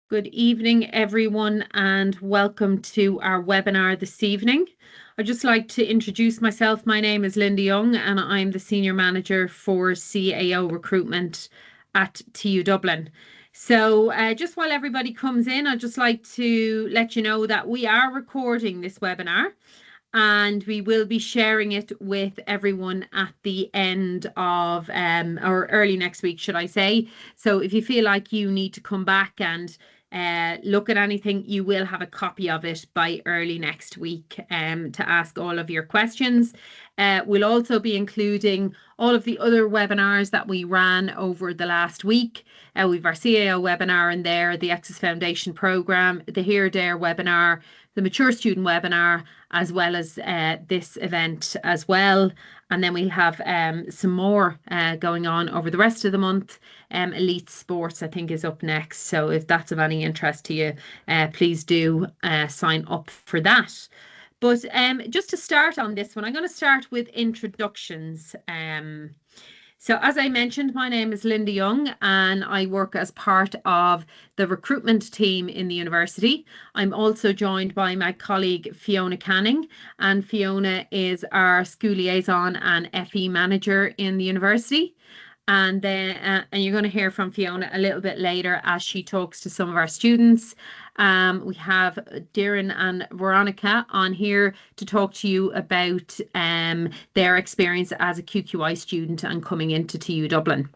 Good evening, everyone, and welcome to our webinar this evening. I'd just like to introduce myself. My name is Linda Young, and I'm the Senior Manager for CAO Recruitment at TU Dublin. So just while everybody comes in, I'd just like to let you know that we are recording this webinar and we will be sharing it with everyone at the end of or early next week, should I say. So if you feel like you need to come back and look at anything, you will have a copy of it by early next week to ask all of your questions. We'll also be including all of the other webinars that we ran over the last week. We've our CAO webinar in there, the Access Foundation programme, the Here Dare webinar, the Mature Student webinar, as well as this event as well. And then we have some more going on over the rest of the month. Elite Sports, I think, is up next. So if that's of any interest to you, please do sign up for that. But just to start on this one, I'm going to start with introductions. So as I mentioned, my name is Linda Young and I work as part of the recruitment team in the university. I'm also joined by my colleague Fiona Canning, and Fiona is our school liaison and FE manager in the university. And then and you're going to hear from Fiona a little bit later as she talks to some of our students. We have Darren and Veronica on here to talk to you about their experience as a QQI student and coming into TU Dublin.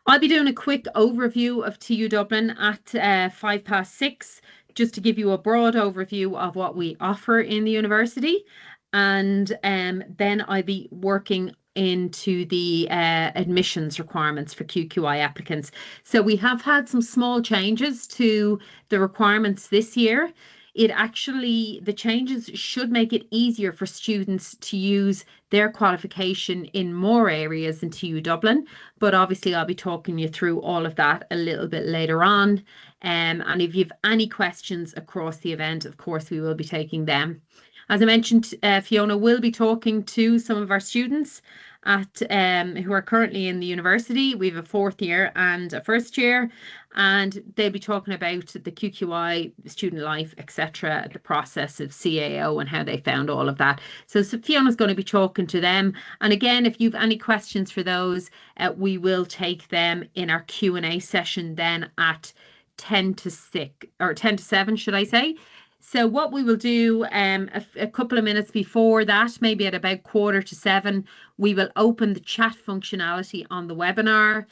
I'll be doing a quick overview of TU Dublin at 6:05, just to give you a broad overview of what we offer in the university. And then I'll be working into the admissions requirements for QQI applicants. So we have had some small changes to the requirements this year. The changes should make it easier for students to use their qualification in more areas than TU Dublin. But obviously I'll be talking you through all of that a little bit later on. And if you have any questions across the event, of course, we will be taking them. As I mentioned, Fiona will be talking to some of our students who are currently in the university. We have a fourth year and a first year, and they'll be talking about the QQI, student life, etc., the process of CAO and how they found all of that. So Fiona's going to be talking to them. And again, if you've any questions for those, we will take them in our Q&A session then at 10 to 6 or 10 to 7, should I say. So what we will do a couple of minutes before that, maybe at about 6:45, we will open the chat functionality on the webinar.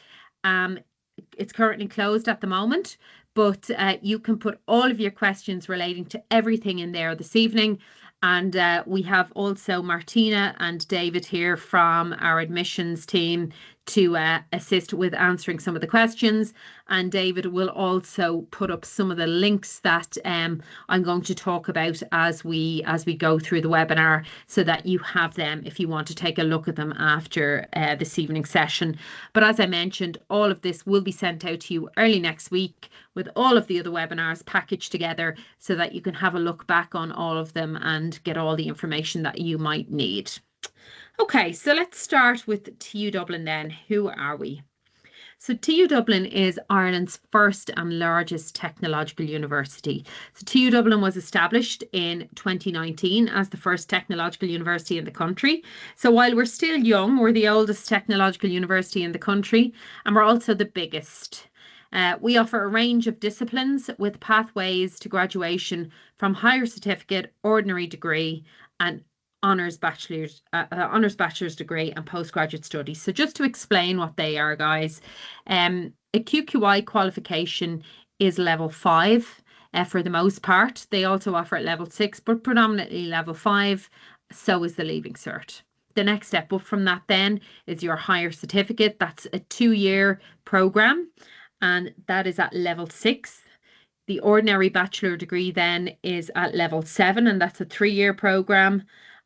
It's currently closed at the moment, but you can put all of your questions relating to everything in there this evening. And we have also Martina and David here from our admissions team to assist with answering some of the questions. And David will also put up some of the links that I'm going to talk about as we go through the webinar, so that you have them if you want to take a look at them after this evening's session. But as I mentioned, all of this will be sent out to you early next week with all of the other webinars packaged together, so that you can have a look back on all of them and get all the information that you might need. Okay, so let's start with TU Dublin then. Who are we? So TU Dublin is Ireland's first and largest technological university. So TU Dublin was established in 2019 as the first technological university in the country. So while we're still young, we're the oldest technological university in the country, and we're also the biggest. We offer a range of disciplines with pathways to graduation from higher certificate, ordinary degree, and honours bachelor's degree and postgraduate studies. So just to explain what they are, guys, a QQI qualification is level 5 for the most part. They also offer at level 6, but predominantly level 5. So is the Leaving Cert. The next step up from that then is your higher certificate. That's a 2-year programme, and that is at level 6. The ordinary bachelor degree then is at level 7, and that's a 3-year programme.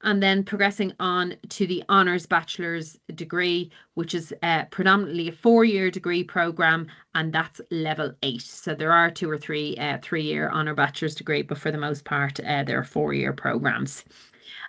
And then progressing on to the honours bachelor's degree, which is predominantly a 4-year degree programme, and that's level 8. So there are 2 or 3 3-year honour bachelor's degree, but for the most part, there are 4-year programmes.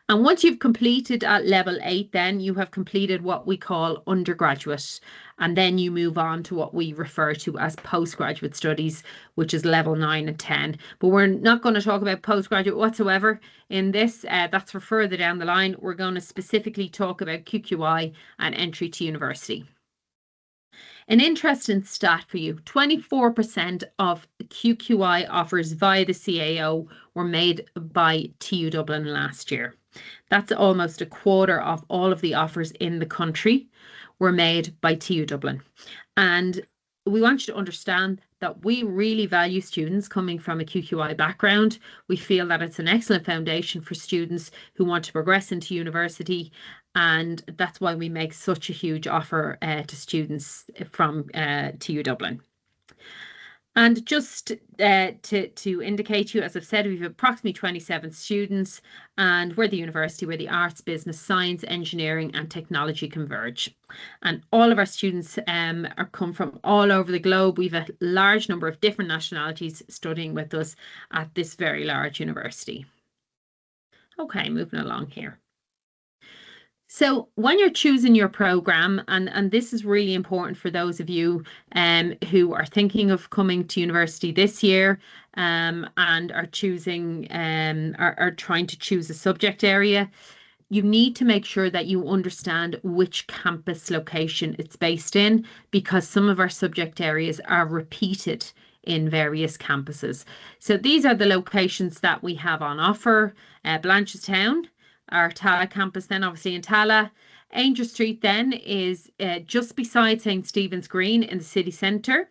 And once you've completed at level 8, then you have completed what we call undergraduate. And then you move on to what we refer to as postgraduate studies, which is level 9 and 10. But we're not going to talk about postgraduate whatsoever in this. That's for further down the line. We're going to specifically talk about QQI and entry to university. An interesting stat for you, 24% of QQI offers via the CAO were made by TU Dublin last year. That's almost a quarter of all of the offers in the country were made by TU Dublin. And we want you to understand that we really value students coming from a QQI background. We feel that it's an excellent foundation for students who want to progress into university. And that's why we make such a huge offer to students from TU Dublin. And just to indicate to you, as I've said, we've approximately 27 students, and we're the university where the arts, business, science, engineering and technology converge. And all of our students are come from all over the globe. We've a large number of different nationalities studying with us at this very large university. Okay, moving along here. So when you're choosing your program, and this is really important for those of you who are thinking of coming to university this year and are choosing are trying to choose a subject area, you need to make sure that you understand which campus location it's based in, because some of our subject areas are repeated in various campuses. So these are the locations that we have on offer. Blanchardstown, our Tala campus, then obviously in Tala. Angel Street then is just beside St. Stephen's Green in the city centre.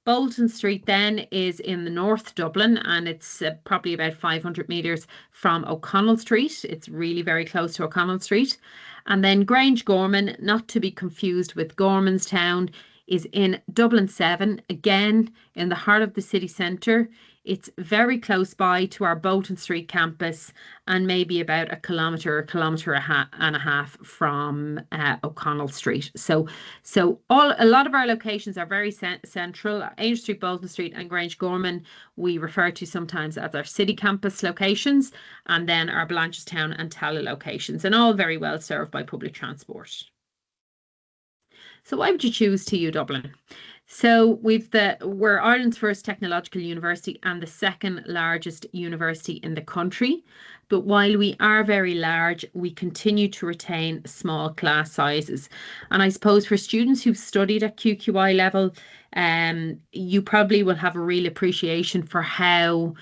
Bolton Street then is in the North Dublin, and it's probably about 500 metres from O'Connell Street. It's really very close to O'Connell Street. And then Grange Gorman, not to be confused with Gormanstown, is in Dublin 7, again in the heart of the city centre. It's very close by to our Bolton Street campus, and maybe about a kilometre and a half from O'Connell Street. So a lot of our locations are very central. Angel Street, Bolton Street and Grange Gorman we refer to sometimes as our city campus locations, and then our Blanchardstown and Tala locations, and all very well served by public transport. So why would you choose TU Dublin? So we're Ireland's first technological university and the second largest university in the country. But while we are very large, we continue to retain small class sizes. And I suppose for students who've studied at QQI level, you probably will have a real appreciation for how,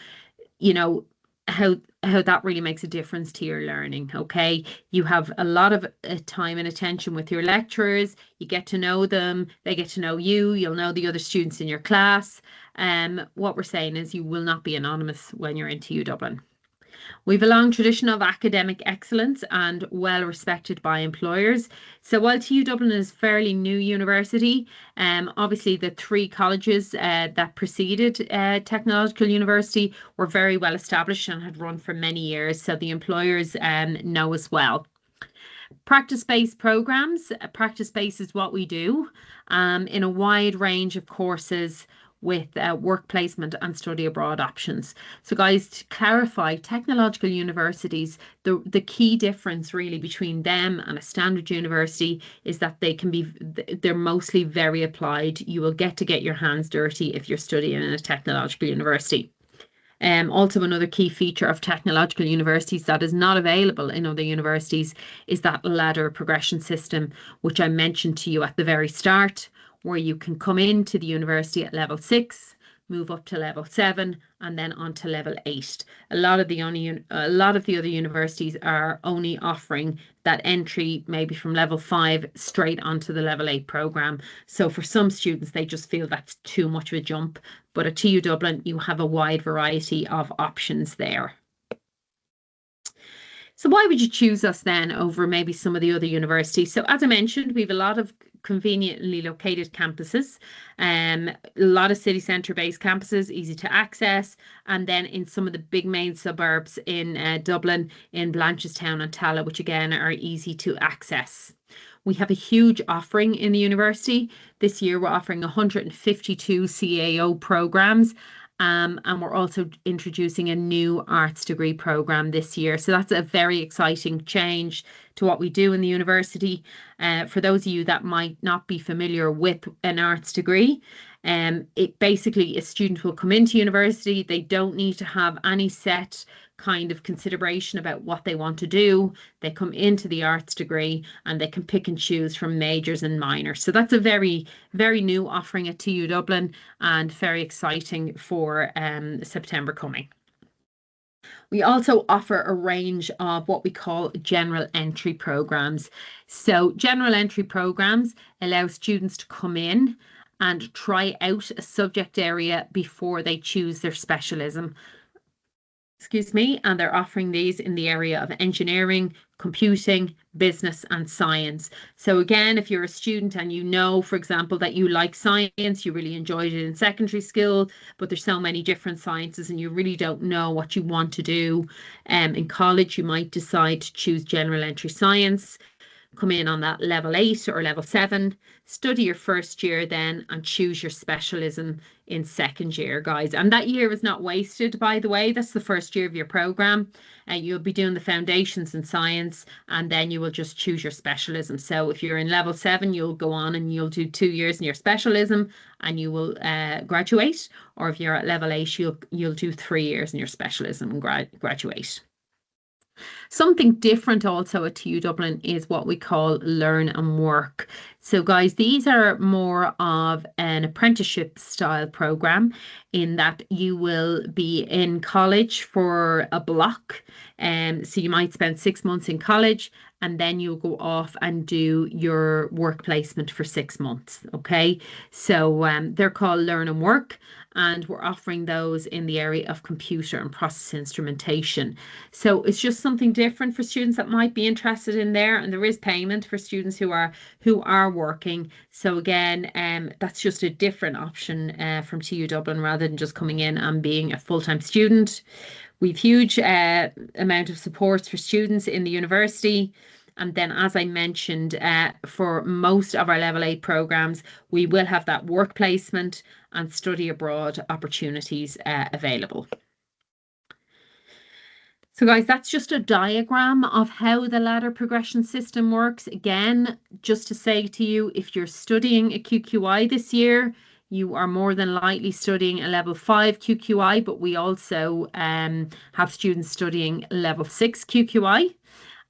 how that really makes a difference to your learning. Okay, you have a lot of time and attention with your lecturers. You get to know them, they get to know you, you'll know the other students in your class. What we're saying is you will not be anonymous when you're in TU Dublin. We've a long tradition of academic excellence and well respected by employers. So while TU Dublin is a fairly new university, obviously the three colleges that preceded Technological University were very well established and had run for many years. So the employers know as well. Practice-based programs. Practice-based is what we do in a wide range of courses with work placement and study abroad options. So guys, to clarify, technological universities, the key difference really between them and a standard university is that they're mostly very applied. You will get your hands dirty if you're studying in a technological university. Also, another key feature of technological universities that is not available in other universities is that ladder progression system, which I mentioned to you at the very start, where you can come into the university at level 6, move up to level 7, and then on to level 8. A lot of the other universities are only offering that entry maybe from level 5 straight onto the level 8 program. So for some students, they just feel that's too much of a jump. But at TU Dublin, you have a wide variety of options there. So why would you choose us then over maybe some of the other universities? So as I mentioned, we have a lot of conveniently located campuses, a lot of city centre based campuses, easy to access, and then in some of the big main suburbs in Dublin, in Blanchardstown and Tala, which again are easy to access. We have a huge offering in the university. This year we're offering 152 CAO programs, And we're also introducing a new arts degree program this year. So that's a very exciting change to what we do in the university. For those of you that might not be familiar with an arts degree, it basically, a student will come into university. They don't need to have any set kind of consideration about what they want to do. They come into the arts degree and they can pick and choose from majors and minors. So that's a very, very new offering at TU Dublin and very exciting for September coming. We also offer a range of what we call general entry programs. So general entry programs allow students to come in and try out a subject area before they choose their specialism. And they're offering these in the area of engineering, computing, business and science. So again, if you're a student and you know, for example, that you like science, you really enjoyed it in secondary school, but there's so many different sciences and you really don't know what you want to do. In college, you might decide to choose general entry science, come in on that level 8 or level 7, study your first year then and choose your specialism in second year, guys. And that year is not wasted, by the way. That's the first year of your program. You'll be doing the foundations in science and then you will just choose your specialism. So if you're in level 7, you'll go on and you'll do 2 years in your specialism and you will graduate. Or if you're at level 8, you'll do 3 years in your specialism and graduate. Something different also at TU Dublin is what we call Learn and Work. So guys, these are more of an apprenticeship style program in that you will be in college for a block. So you might spend 6 months in college and then you'll go off and do your work placement for 6 months. Okay, so they're called Learn and Work. And we're offering those in the area of computer and process instrumentation. So it's just something different for students that might be interested in there. And there is payment for students who are working. So again, that's just a different option from TU Dublin rather than just coming in and being a full-time student. We've huge amount of support for students in the university. And then, as I mentioned, for most of our level 8 programs, we will have that work placement and study abroad opportunities available. So guys, that's just a diagram of how the ladder progression system works. Again, just to say to you, if you're studying a QQI this year, you are more than likely studying a level 5 QQI, but we also have students studying level 6 QQI.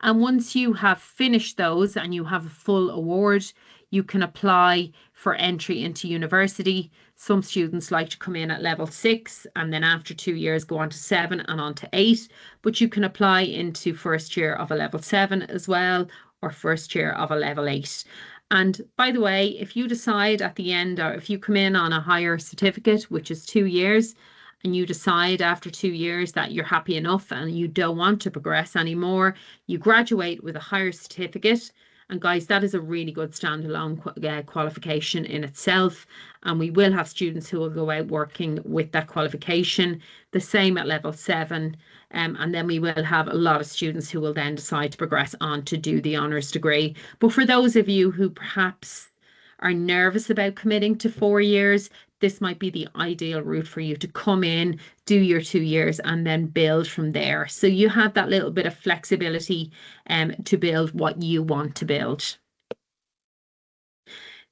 And once you have finished those and you have a full award, you can apply for entry into university. Some students like to come in at level 6 and then after 2 years go on to 7 and on to 8. But you can apply into first year of a level 7 as well, or first year of a level 8. And by the way, if you decide at the end, or if you come in on a higher certificate, which is 2 years, and you decide after 2 years that you're happy enough and you don't want to progress anymore, you graduate with a higher certificate. And guys, that is a really good standalone qualification in itself. And we will have students who will go out working with that qualification, the same at level 7. And then we will have a lot of students who will then decide to progress on to do the honours degree. But for those of you who perhaps are nervous about committing to 4 years, this might be the ideal route for you to come in, do your 2 years and then build from there. So you have that little bit of flexibility to build what you want to build.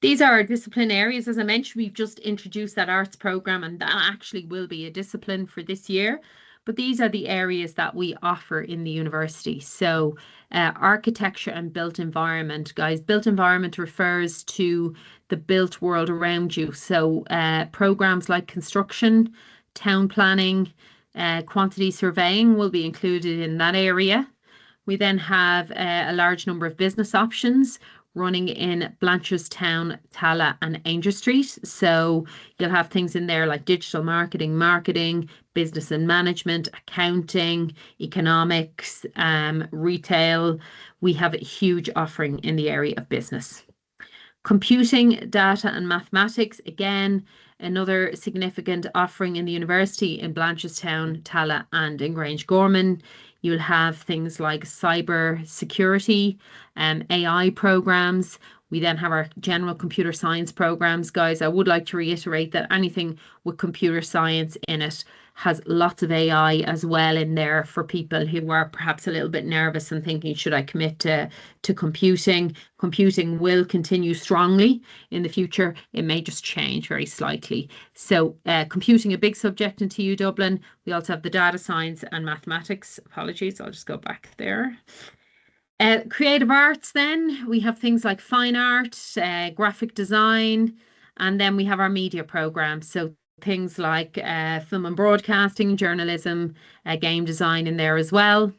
These are our discipline areas. As I mentioned, we've just introduced that arts program and that actually will be a discipline for this year. But these are the areas that we offer in the university. So architecture and built environment, guys. Built environment refers to the built world around you. So programs like construction, town planning, quantity surveying will be included in that area. We then have a large number of business options running in Blanchardstown, Tala and Ainger Street. So you'll have things in there like digital marketing, business and management, accounting, economics, retail. We have a huge offering in the area of business. Computing, data and mathematics, again, another significant offering in the university in Blanchardstown, Tala and in Grange Gorman. You'll have things like cyber security, AI programs. We then have our general computer science programs. Guys, I would like to reiterate that anything with computer science in it has lots of AI as well in there for people who are perhaps a little bit nervous and thinking, should I commit to computing? Computing will continue strongly in the future. It may just change very slightly. So computing, a big subject in TU Dublin. We also have the data science and mathematics. Apologies, I'll just go back there. Creative arts, then we have things like fine art, graphic design, and then we have our media programs. So things like film and broadcasting, journalism, game design in there as well.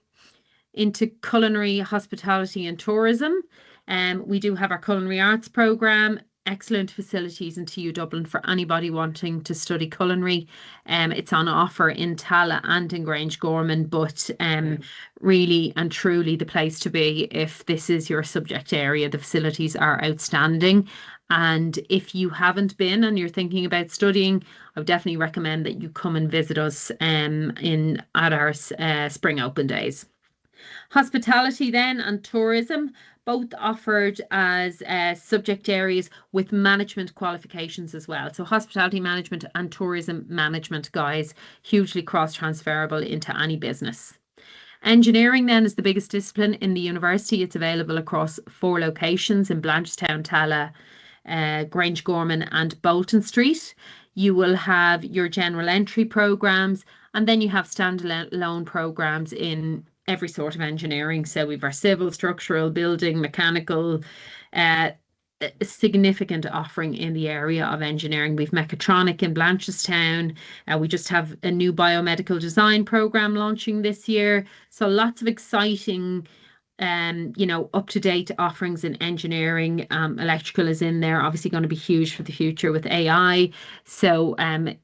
Into culinary, hospitality and tourism. We do have our culinary arts program, excellent facilities in TU Dublin for anybody wanting to study culinary. It's on offer in Tala and in Grangegorman, but really and truly the place to be if this is your subject area. The facilities are outstanding. And if you haven't been and you're thinking about studying, I would definitely recommend that you come and visit us at our spring open days. Hospitality then and tourism, both offered as subject areas with management qualifications as well. So hospitality management and tourism management, guys, hugely cross-transferable into any business. Engineering then is the biggest discipline in the university. It's available across 4 locations in Blanchardstown, Tala, Grangegorman and Bolton Street. You will have your general entry programs, and then you have standalone programs in every sort of engineering. So we've our civil, structural, building, mechanical, significant offering in the area of engineering. We've mechatronic in Blanchardstown. We just have a new biomedical design program launching this year. So lots of exciting up-to-date offerings in engineering. Electrical is in there, obviously going to be huge for the future with AI. So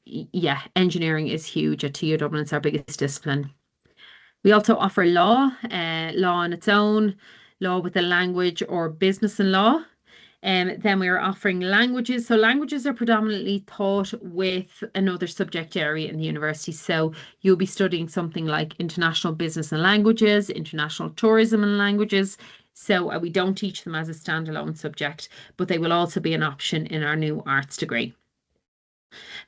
yeah, engineering is huge at TU Dublin. It's our biggest discipline. We also offer law on its own, law with a language or business and law. Then we are offering languages. So languages are predominantly taught with another subject area in the university. So you'll be studying something like international business and languages, international tourism and languages. So we don't teach them as a standalone subject, but they will also be an option in our new arts degree.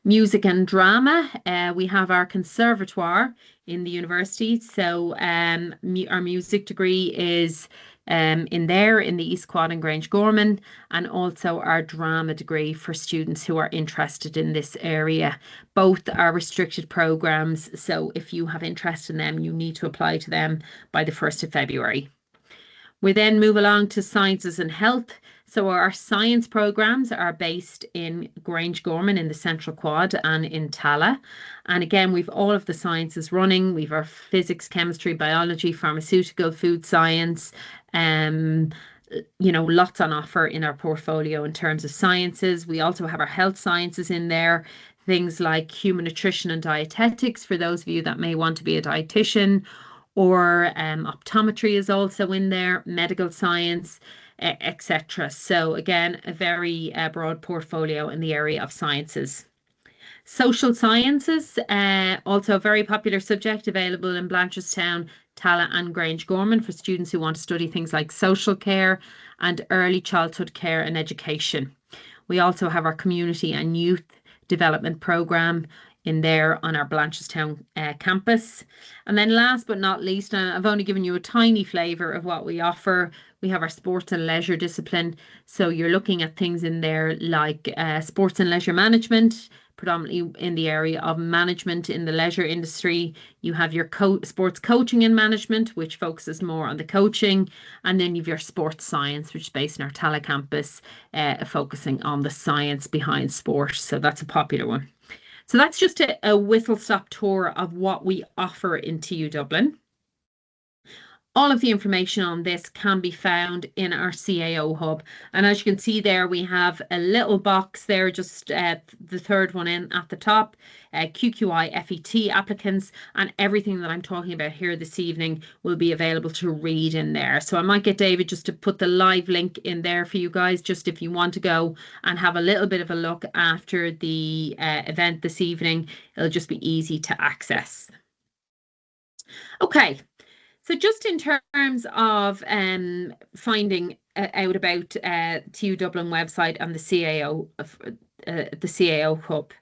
Music and drama. We have our conservatoire in the university. So our music degree is in the East Quad and Grangegorman, and also our drama degree for students who are interested in this area. Both are restricted programs, so if you have interest in them, you need to apply to them by the 1st of February. We then move along to sciences and health. So our science programs are based in Grangegorman in the Central Quad and in Tala. And again, we've all of the sciences running. We've our physics, chemistry, biology, pharmaceutical, food science, lots on offer in our portfolio in terms of sciences. We also have our health sciences in there, things like human nutrition and dietetics for those of you that may want to be a dietitian, or optometry is also in there, medical science, etc. So again, a very broad portfolio in the area of sciences. Social sciences, also a very popular subject, available in Blanchardstown, Tala and Grangegorman for students who want to study things like social care and early childhood care and education. We also have our community and youth development programme in there on our Blanchardstown campus. And then last but not least, and I've only given you a tiny flavour of what we offer, we have our sports and leisure discipline. So you're looking at things in there like sports and leisure management, predominantly in the area of management in the leisure industry. You have your sports coaching and management, which focuses more on the coaching. And then you've your sports science, which is based in our Tala campus, focusing on the science behind sport. So that's a popular one. So that's just a whistle-stop tour of what we offer in TU Dublin. All of the information on this can be found in our CAO hub. And as you can see there, we have a little box there, just the third one in at the top, QQI FET applicants, and everything that I'm talking about here this evening will be available to read in there. So I might get David just to put the live link in there for you guys, just if you want to go and have a little bit of a look after the event this evening. It'll just be easy to access. Okay. So just in terms of finding out about TU Dublin website and the CAO Hub.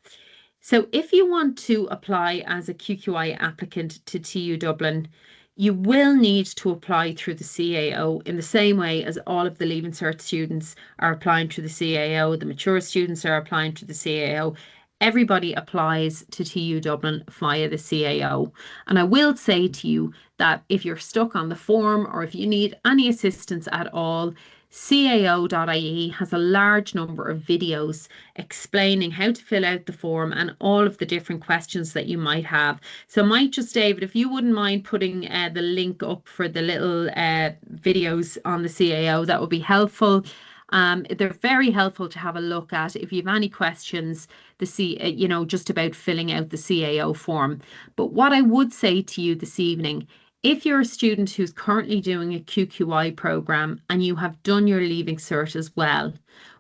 So if you want to apply as a QQI applicant to TU Dublin, you will need to apply through the CAO in the same way as all of the Leaving Cert students are applying through the CAO, the mature students are applying to the CAO. Everybody applies to TU Dublin via the CAO. And I will say to you that if you're stuck on the form or if you need any assistance at all, cao.ie has a large number of videos explaining how to fill out the form and all of the different questions that you might have. So might just, David, if you wouldn't mind putting the link up for the little videos on the CAO, that would be helpful. They're very helpful to have a look at if you have any questions, just about filling out the CAO form. But what I would say to you this evening, if you're a student who's currently doing a QQI program and you have done your Leaving Cert as well,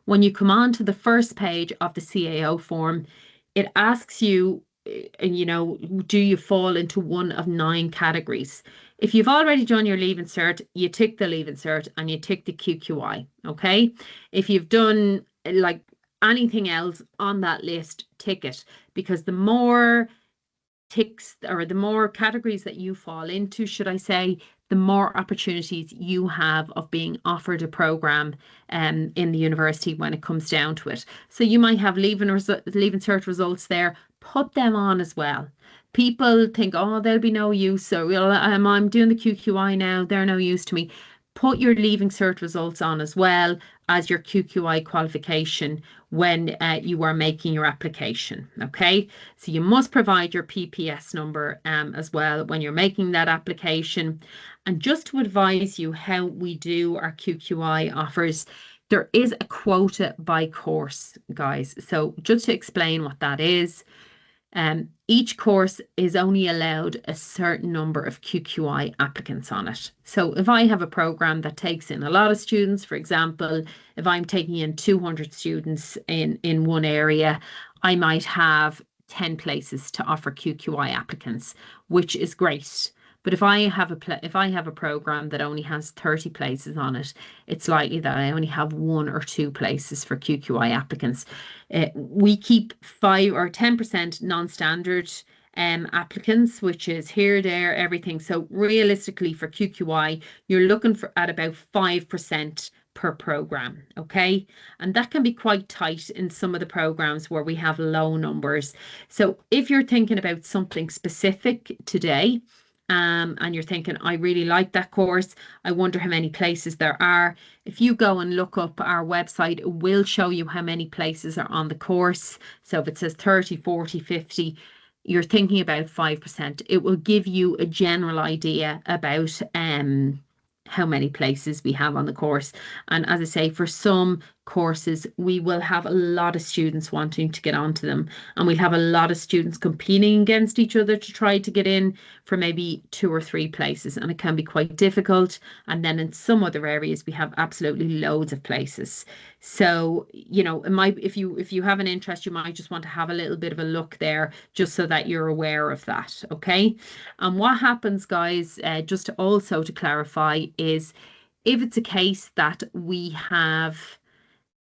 when you come on to the first page of the CAO form, it asks you, do you fall into one of 9 categories? If you've already done your Leaving Cert, you tick the Leaving Cert and you tick the QQI, okay? If you've done like anything else on that list, tick it, because the more ticks or the more categories that you fall into, should I say, the more opportunities you have of being offered a program in the university when it comes down to it. So you might have Leaving Cert results there, put them on as well. People think, oh, they'll be no use. So I'm doing the QQI now, they're no use to me. Put your Leaving Cert results on as well as your QQI qualification when you are making your application, okay? So you must provide your PPS number as well when you're making that application. And just to advise you how we do our QQI offers, there is a quota by course, guys. So just to explain what that is, each course is only allowed a certain number of QQI applicants on it. So if I have a program that takes in a lot of students, for example, if I'm taking in 200 students in one area, I might have 10 places to offer QQI applicants, which is great. But if I have a program that only has 30 places on it, it's likely that I only have 1 or 2 places for QQI applicants. We keep 5 or 10% non-standard applicants, which is here, there, everything. So realistically for QQI, you're looking at about 5% per program, okay? And that can be quite tight in some of the programs where we have low numbers. So if you're thinking about something specific today, and you're thinking, I really like that course, I wonder how many places there are. If you go and look up our website, it will show you how many places are on the course. So if it says 30, 40, 50, you're thinking about 5%. It will give you a general idea about how many places we have on the course. And as I say, for some courses, we will have a lot of students wanting to get onto them, and we'll have a lot of students competing against each other to try to get in for maybe 2 or 3 places, and it can be quite difficult. And then in some other areas, we have absolutely loads of places. So, it might, if you have an interest, you might just want to have a little bit of a look there just so that you're aware of that, okay? And what happens, guys, just to also to clarify, is if it's a case that we have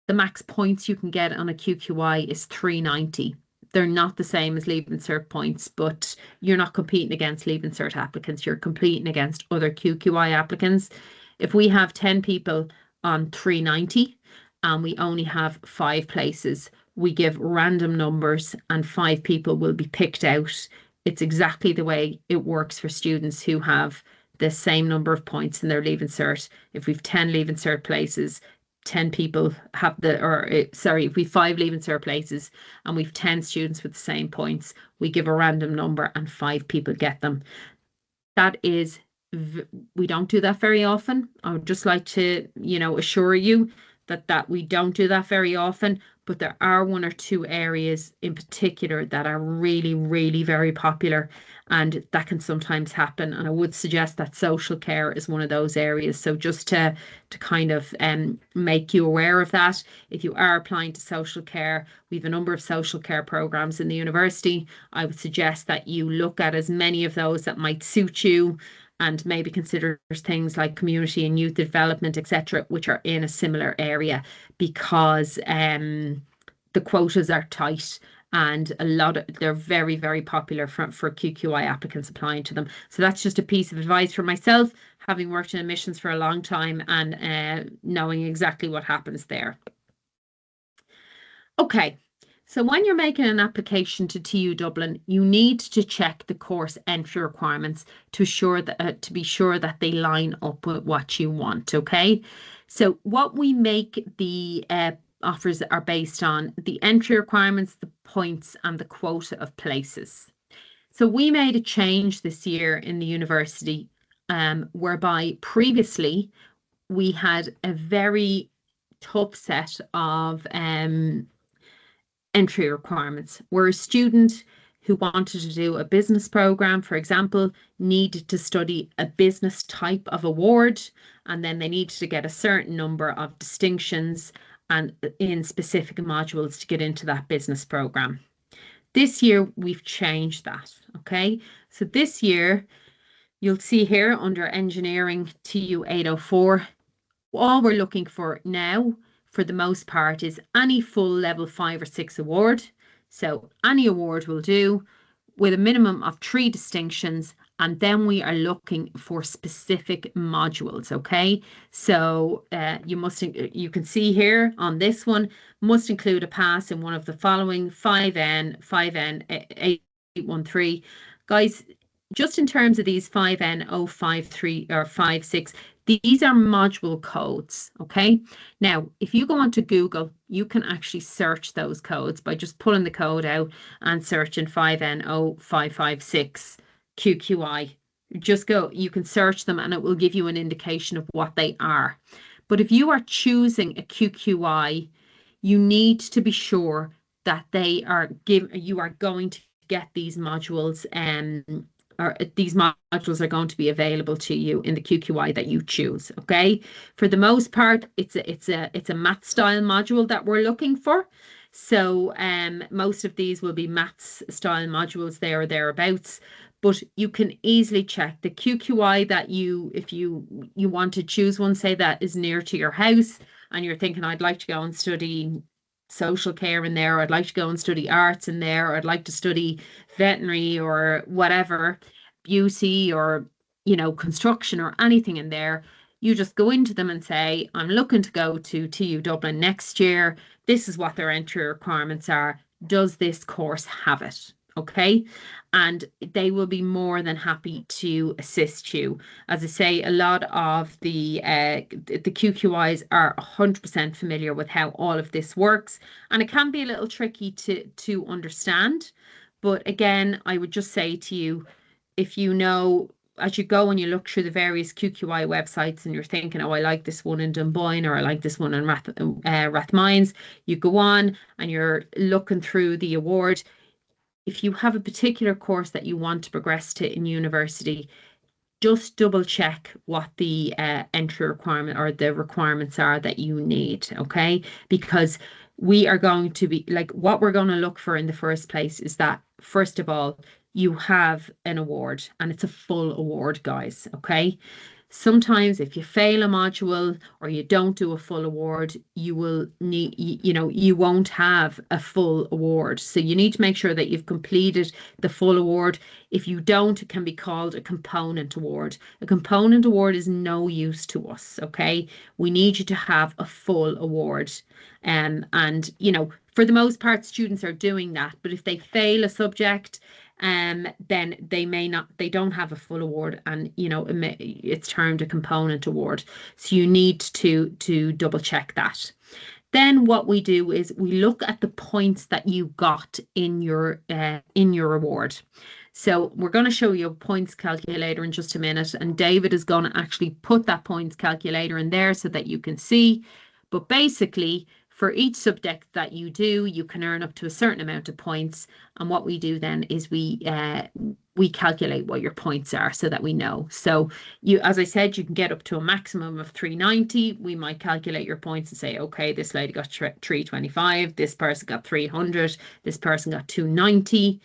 the max points you can get on a QQI is 390. They're not the same as Leaving Cert points, but you're not competing against Leaving Cert applicants. You're competing against other QQI applicants. If we have 10 people on 390 and we only have 5 places, we give random numbers and 5 people will be picked out. It's exactly the way it works for students who have the same number of points in their Leaving Cert. If we've 10 Leaving Cert places, 10 people have if we've 5 Leaving Cert places and we've 10 students with the same points, we give a random number and 5 people get them. That is, we don't do that very often. I would just like to, assure you that we don't do that very often, but there are 1 or 2 areas in particular that are really, really very popular, and that can sometimes happen. And I would suggest that social care is one of those areas. So just to kind of make you aware of that, if you are applying to social care, we have a number of social care programs in the university. I would suggest that you look at as many of those that might suit you. and maybe considers things like community and youth development, etc., which are in a similar area, because the quotas are tight and they're very, very popular for QQI applicants applying to them. So that's just a piece of advice for myself, having worked in admissions for a long time and knowing exactly what happens there. Okay, so when you're making an application to TU Dublin, you need to check the course entry requirements to be sure that they line up with what you want. Okay, so what we make the offers are based on the entry requirements, the points, and the quota of places. So we made a change this year in the university, whereby previously we had a very tough set of entry requirements, where a student who wanted to do a business program, for example, needed to study a business type of award, and then they needed to get a certain number of distinctions and in specific modules to get into that business program. This year, we've changed that, okay? So this year, you'll see here under engineering TU 804, all we're looking for now, for the most part, is any full level 5 or 6 award. So any award will do, with a minimum of 3 distinctions, and then we are looking for specific modules. Okay, so you can see here on this one, must include a pass in one of the following: 5N, 813. Guys, just in terms of these 5N, 053 or 56, these are module codes, okay? Now, if you go onto Google, you can actually search those codes by just pulling the code out and searching 5N0556 QQI. You can search them and it will give you an indication of what they are. But if you are choosing a QQI, you need to be sure that you are going to get these modules or these modules are going to be available to you in the QQI that you choose. Okay, for the most part, it's a math style module that we're looking for. So most of these will be maths style modules there or thereabouts. But you can easily check the QQI that if you want to choose one, say that is near to your house, and you're thinking, I'd like to go and study social care in there, or I'd like to go and study arts in there, or I'd like to study veterinary or whatever, beauty, or construction or anything in there. You just go into them and say, I'm looking to go to TU Dublin next year. This is what their entry requirements are. Does this course have it? Okay, and they will be more than happy to assist you. As I say, a lot of the QQIs are 100% familiar with how all of this works, and it can be a little tricky to understand. But again, I would just say to you, if you know, as you go and you look through the various QQI websites and you're thinking, oh, I like this one in Dunboyne, or I like this one in Rathmines, you go on and you're looking through the award. If you have a particular course that you want to progress to in university, just double check what the entry requirement or the requirements are that you need, okay? Because we are going to be what we're going to look for in the first place is that, first of all, you have an award, and it's a full award, guys, okay? Sometimes if you fail a module or you don't do a full award, you won't have a full award. So you need to make sure that you've completed the full award. If you don't, it can be called a component award. A component award is no use to us, okay? We need you to have a full award. And for the most part, students are doing that. But if they fail a subject, then they don't have a full award, and it's termed a component award. So you need to double check that. Then what we do is we look at the points that you got in your award. So we're going to show you a points calculator in just a minute, and David is going to actually put that points calculator in there so that you can see. But basically, for each subject that you do, you can earn up to a certain amount of points. And what we do then is we calculate what your points are so that we know. So as I said, you can get up to a maximum of 390. We might calculate your points and say, okay, this lady got 325, this person got 300, this person got 290.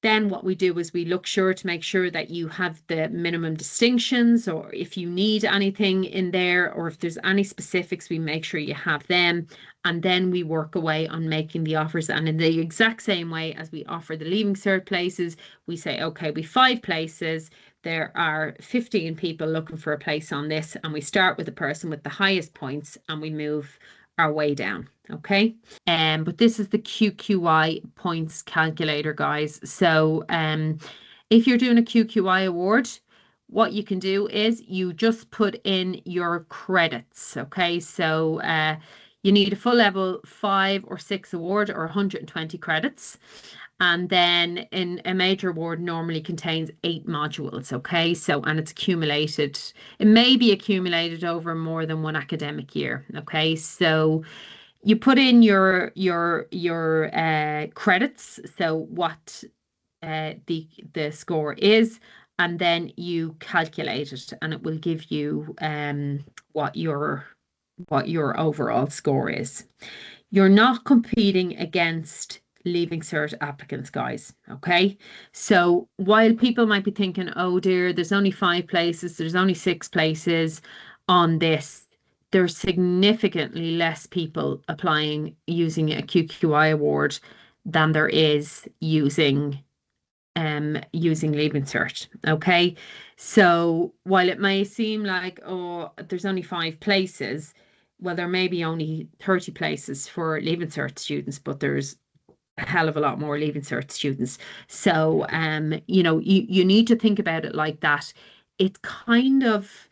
Then what we do is we look sure to make sure that you have the minimum distinctions, or if you need anything in there, or if there's any specifics, we make sure you have them. And then we work away on making the offers. And in the exact same way as we offer the Leaving Cert places, we say, okay, we 5 places. There are 15 people looking for a place on this. And we start with the person with the highest points and we move our way down. Okay. But this is the QQI points calculator, guys. So if you're doing a QQI award, what you can do is you just put in your credits. Okay, so you need a full level 5 or 6 award or 120 credits. And then in a major award normally contains 8 modules. Okay, so and it's accumulated. It may be accumulated over more than one academic year. Okay, so you put in your credits, so what the score is, and then you calculate it, and it will give you what your overall score is. You're not competing against Leaving Cert applicants, guys. Okay, so while people might be thinking, oh dear, there's only 5 places, there's only 6 places on this, there's significantly less people applying using a QQI award than there is using Leaving Cert. Okay, so while it may seem like, oh, there's only 5 places, well, there may be only 30 places for Leaving Cert students, but there's a hell of a lot more Leaving Cert students. So you know, you need to think about it like that. It's kind of,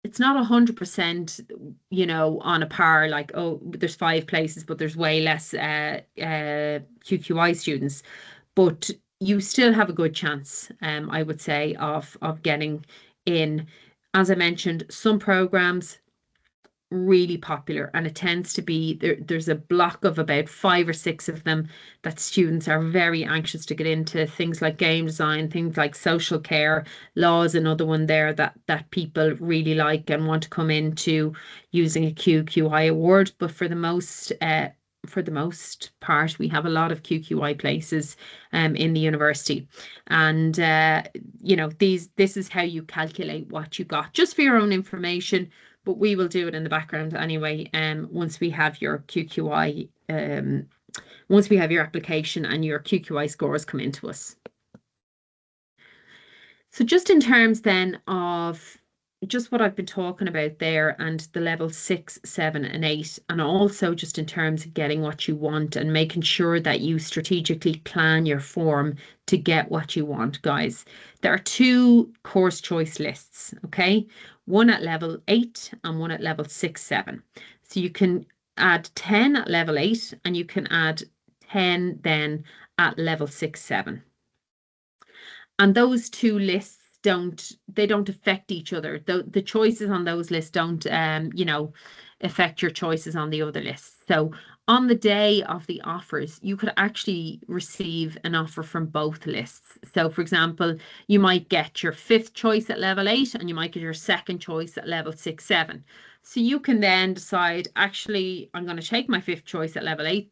it's not 100%, you know, on a par, like, oh, there's 5 places, but there's way less QQI students. But you still have a good chance, I would say, of getting in. As I mentioned, some programs really popular, and it tends to be there's a block of about 5 or 6 of them that students are very anxious to get into. Things like game design, things like social care, law is another one there that people really like and want to come into using a QQI award. But for the most part, we have a lot of QQI places in the university, and you know, this is how you calculate what you got, just for your own information. But we will do it in the background anyway. Once we have your QQI, once we have your application and your QQI scores come into us. So just in terms then of just what I've been talking about there, and the level 6, 7, and 8, and also just in terms of getting what you want and making sure that you strategically plan your form to get what you want, guys. There are 2 course choice lists, okay? One at level 8 and one at level 6, 7. So you can add 10 at level 8 and you can add 10 then at level 6, 7. And those 2 lists don't affect each other. The choices on those lists don't you know, affect your choices on the other lists. So on the day of the offers, you could actually receive an offer from both lists. So for example, you might get your 5th choice at level 8 and you might get your 2nd choice at level 6, 7. So you can then decide, actually, I'm going to take my 5th choice at level 8.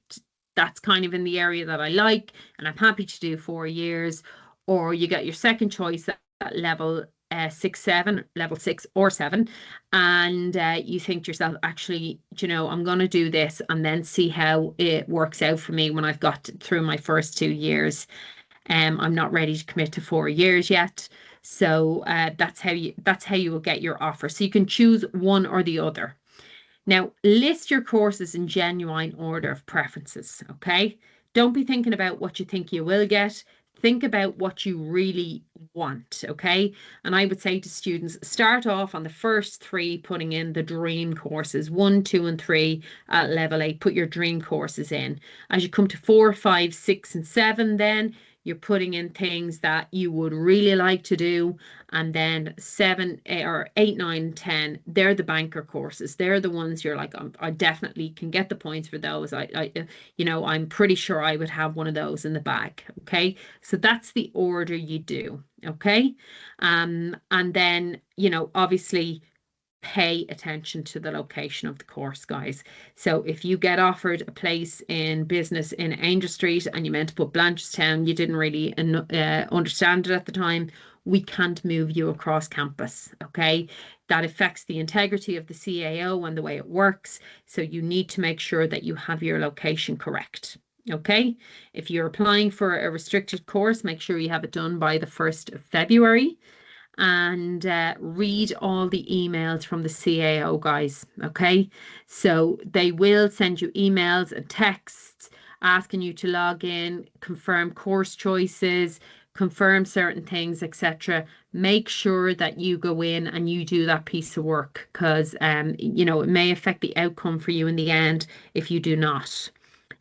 That's kind of in the area that I like and I'm happy to do 4 years. Or you get your 2nd choice at level 6, 7, level 6 or 7, and you think to yourself, actually, you know, I'm going to do this and then see how it works out for me when I've got through my first 2 years. I'm not ready to commit to 4 years yet. So that's how you will get your offer. So you can choose one or the other. Now, list your courses in genuine order of preferences, okay? Don't be thinking about what you think you will get. Think about what you really want, okay? And I would say to students, start off on the first 3, putting in the dream courses, 1, 2, and 3 at level 8. Put your dream courses in. As you come to 4, 5, 6, and 7, then you're putting in things that you would really like to do. And then 7 or 8, 9, 10, they're the banker courses. They're the ones you're like, I definitely can get the points for those. You know, I'm pretty sure I would have one of those in the bag. Okay, so that's the order you do. Okay, and then, you know, obviously pay attention to the location of the course, guys. So if you get offered a place in business in Angel Street and you meant to put Blanchardstown, you didn't really understand it at the time, we can't move you across campus, okay? That affects the integrity of the CAO and the way it works. So you need to make sure that you have your location correct. Okay, if you're applying for a restricted course, make sure you have it done by the 1st of February. And read all the emails from the CAO, guys. Okay, so they will send you emails and texts asking you to log in, confirm course choices, confirm certain things, etc. Make sure that you go in and you do that piece of work, because you know, it may affect the outcome for you in the end if you do not.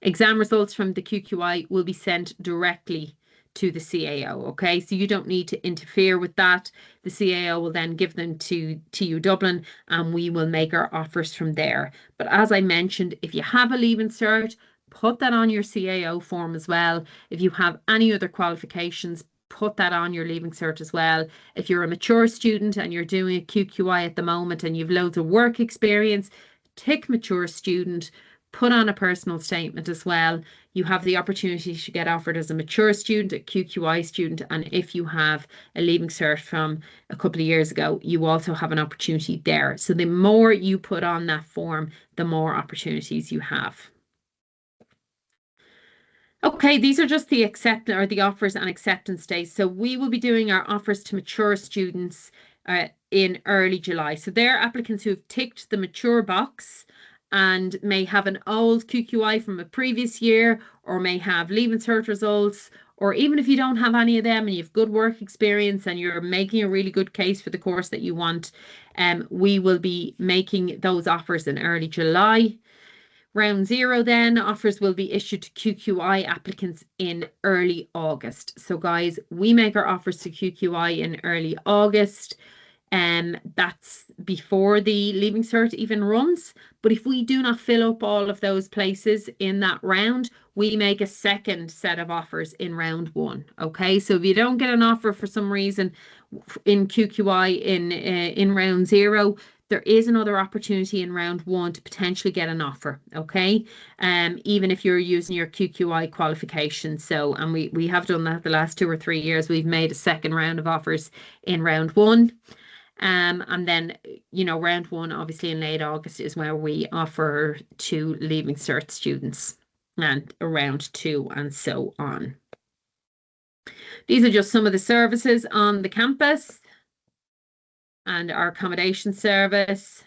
Exam results from the QQI will be sent directly to the CAO, okay? So you don't need to interfere with that. The CAO will then give them to TU Dublin and we will make our offers from there. But as I mentioned, if you have a Leaving Cert, put that on your CAO form as well. If you have any other qualifications, put that on your Leaving Cert as well. If you're a mature student and you're doing a QQI at the moment and you've loads of work experience, tick mature student, put on a personal statement as well. You have the opportunity to get offered as a mature student, a QQI student, and if you have a Leaving Cert from a couple of years ago, you also have an opportunity there. So the more you put on that form, the more opportunities you have. Okay, these are just the offers and acceptance days. So we will be doing our offers to mature students in early July. So they're applicants who have ticked the mature box and may have an old QQI from a previous year, or may have Leaving Cert results, or even if you don't have any of them and you have good work experience and you're making a really good case for the course that you want, we will be making those offers in early July. Round 0 then, offers will be issued to QQI applicants in early August. So guys, we make our offers to QQI in early August. That's before the Leaving Cert even runs. But if we do not fill up all of those places in that round, we make a second set of offers in round 1. Okay, so if you don't get an offer for some reason in QQI in round 0, there is another opportunity in round 1 to potentially get an offer. Okay, even if you're using your QQI qualifications. So, and we have done that the last 2 or 3 years. We've made a second round of offers in round 1. And then, you know, round 1, obviously in late August, is where we offer to Leaving Cert students, and round 2 and so on. These are just some of the services on the campus and our accommodation service.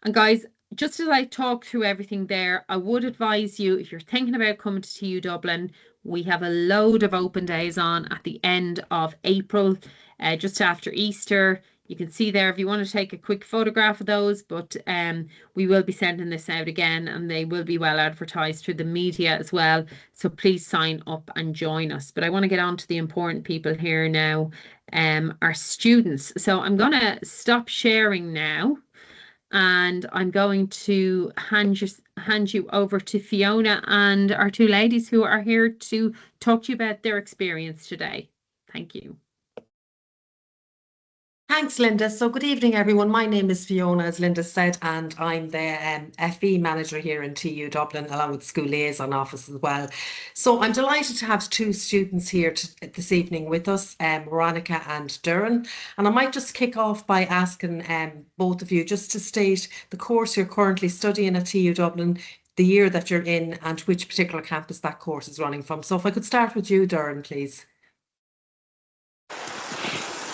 And guys, just as I talk through everything there, I would advise you, if you're thinking about coming to TU Dublin, we have a load of open days on at the end of April, just after Easter. You can see there if you want to take a quick photograph of those, but we will be sending this out again and they will be well advertised through the media as well. So please sign up and join us. But I want to get on to the important people here now, our students. So I'm going to stop sharing now and I'm going to hand you over to Fiona and our 2 ladies who are here to talk to you about their experience today. Thank you. Thanks, Linda. So good evening, everyone. My name is Fiona, as Linda said, and I'm the FE manager here in TU Dublin, along with the school liaison office as well. So I'm delighted to have 2 students here this evening with us, Veronica and Duran. And I might just kick off by asking both of you just to state the course you're currently studying at TU Dublin, the year that you're in, and which particular campus that course is running from. So if I could start with you, Duran, please.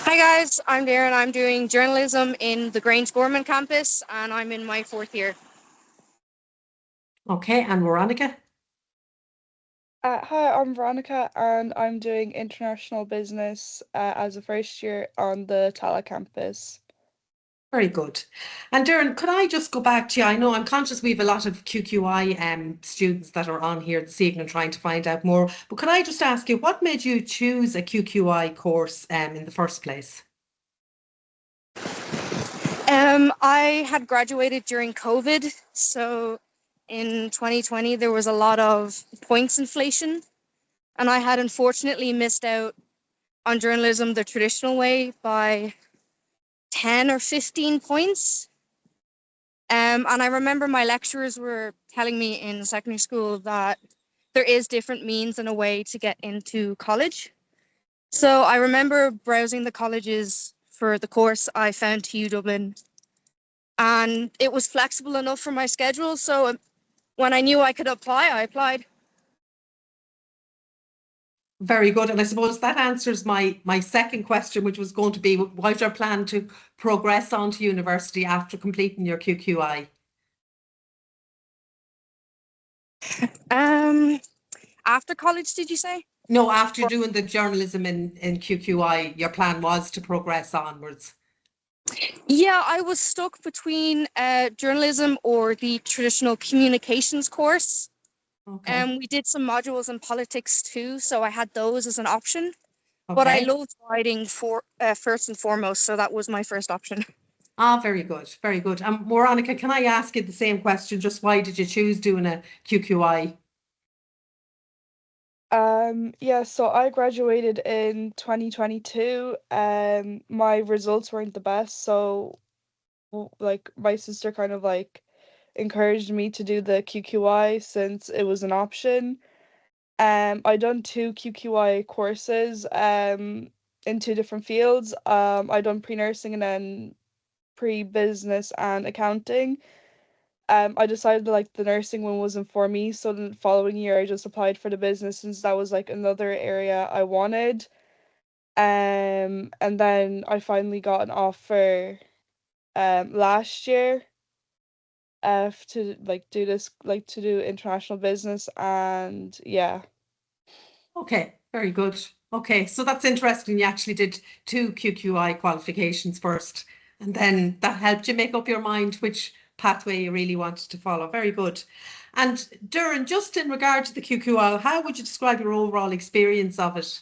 Hi guys, I'm Darren. I'm doing journalism in the Grange Gorman campus and I'm in my 4th year. Okay, and Veronica? Hi, I'm Veronica and I'm doing international business as a 1st year on the Tala campus. Very good. And Darren, could I just go back to you? I know I'm conscious we have a lot of QQI students that are on here this evening trying to find out more, but could I just ask you, what made you choose a QQI course in the first place? I had graduated during COVID, so in 2020 there was a lot of points inflation and I had unfortunately missed out on journalism the traditional way by 10 or 15 points. And I remember my lecturers were telling me in secondary school that there is different means and a way to get into college. So I remember browsing the colleges for the course I found TU Dublin, and it was flexible enough for my schedule. So when I knew I could apply, I applied. Very good. And I suppose that answers my second question, which was going to be, what's your plan to progress on to university after completing your QQI? After college, did you say? No, after doing the journalism in QQI, your plan was to progress onwards. Yeah, I was stuck between journalism or the traditional communications course. Okay. We did some modules in politics too, so I had those as an option. But I Okay. loved writing for first and foremost, so that was my first option. Ah, very good. Very good. Veronica, can I ask you the same question? Just why did you choose doing a QQI? Yeah, so I graduated in 2022. My results weren't the best, so like my sister kind of like encouraged me to do the QQI since it was an option. I done two QQI courses in two different fields. I done pre-nursing and then pre-business and accounting. I decided like the nursing one wasn't for me, so the following year I just applied for the business since that was like another area I wanted. And then I finally got an offer last year to like do this like to do international business, and yeah. Okay, very good. Okay, so that's interesting. You actually did two QQI qualifications first, and then that helped you make up your mind which pathway you really wanted to follow. Very good. And Duran, just in regard to the QQI, how would you describe your overall experience of it?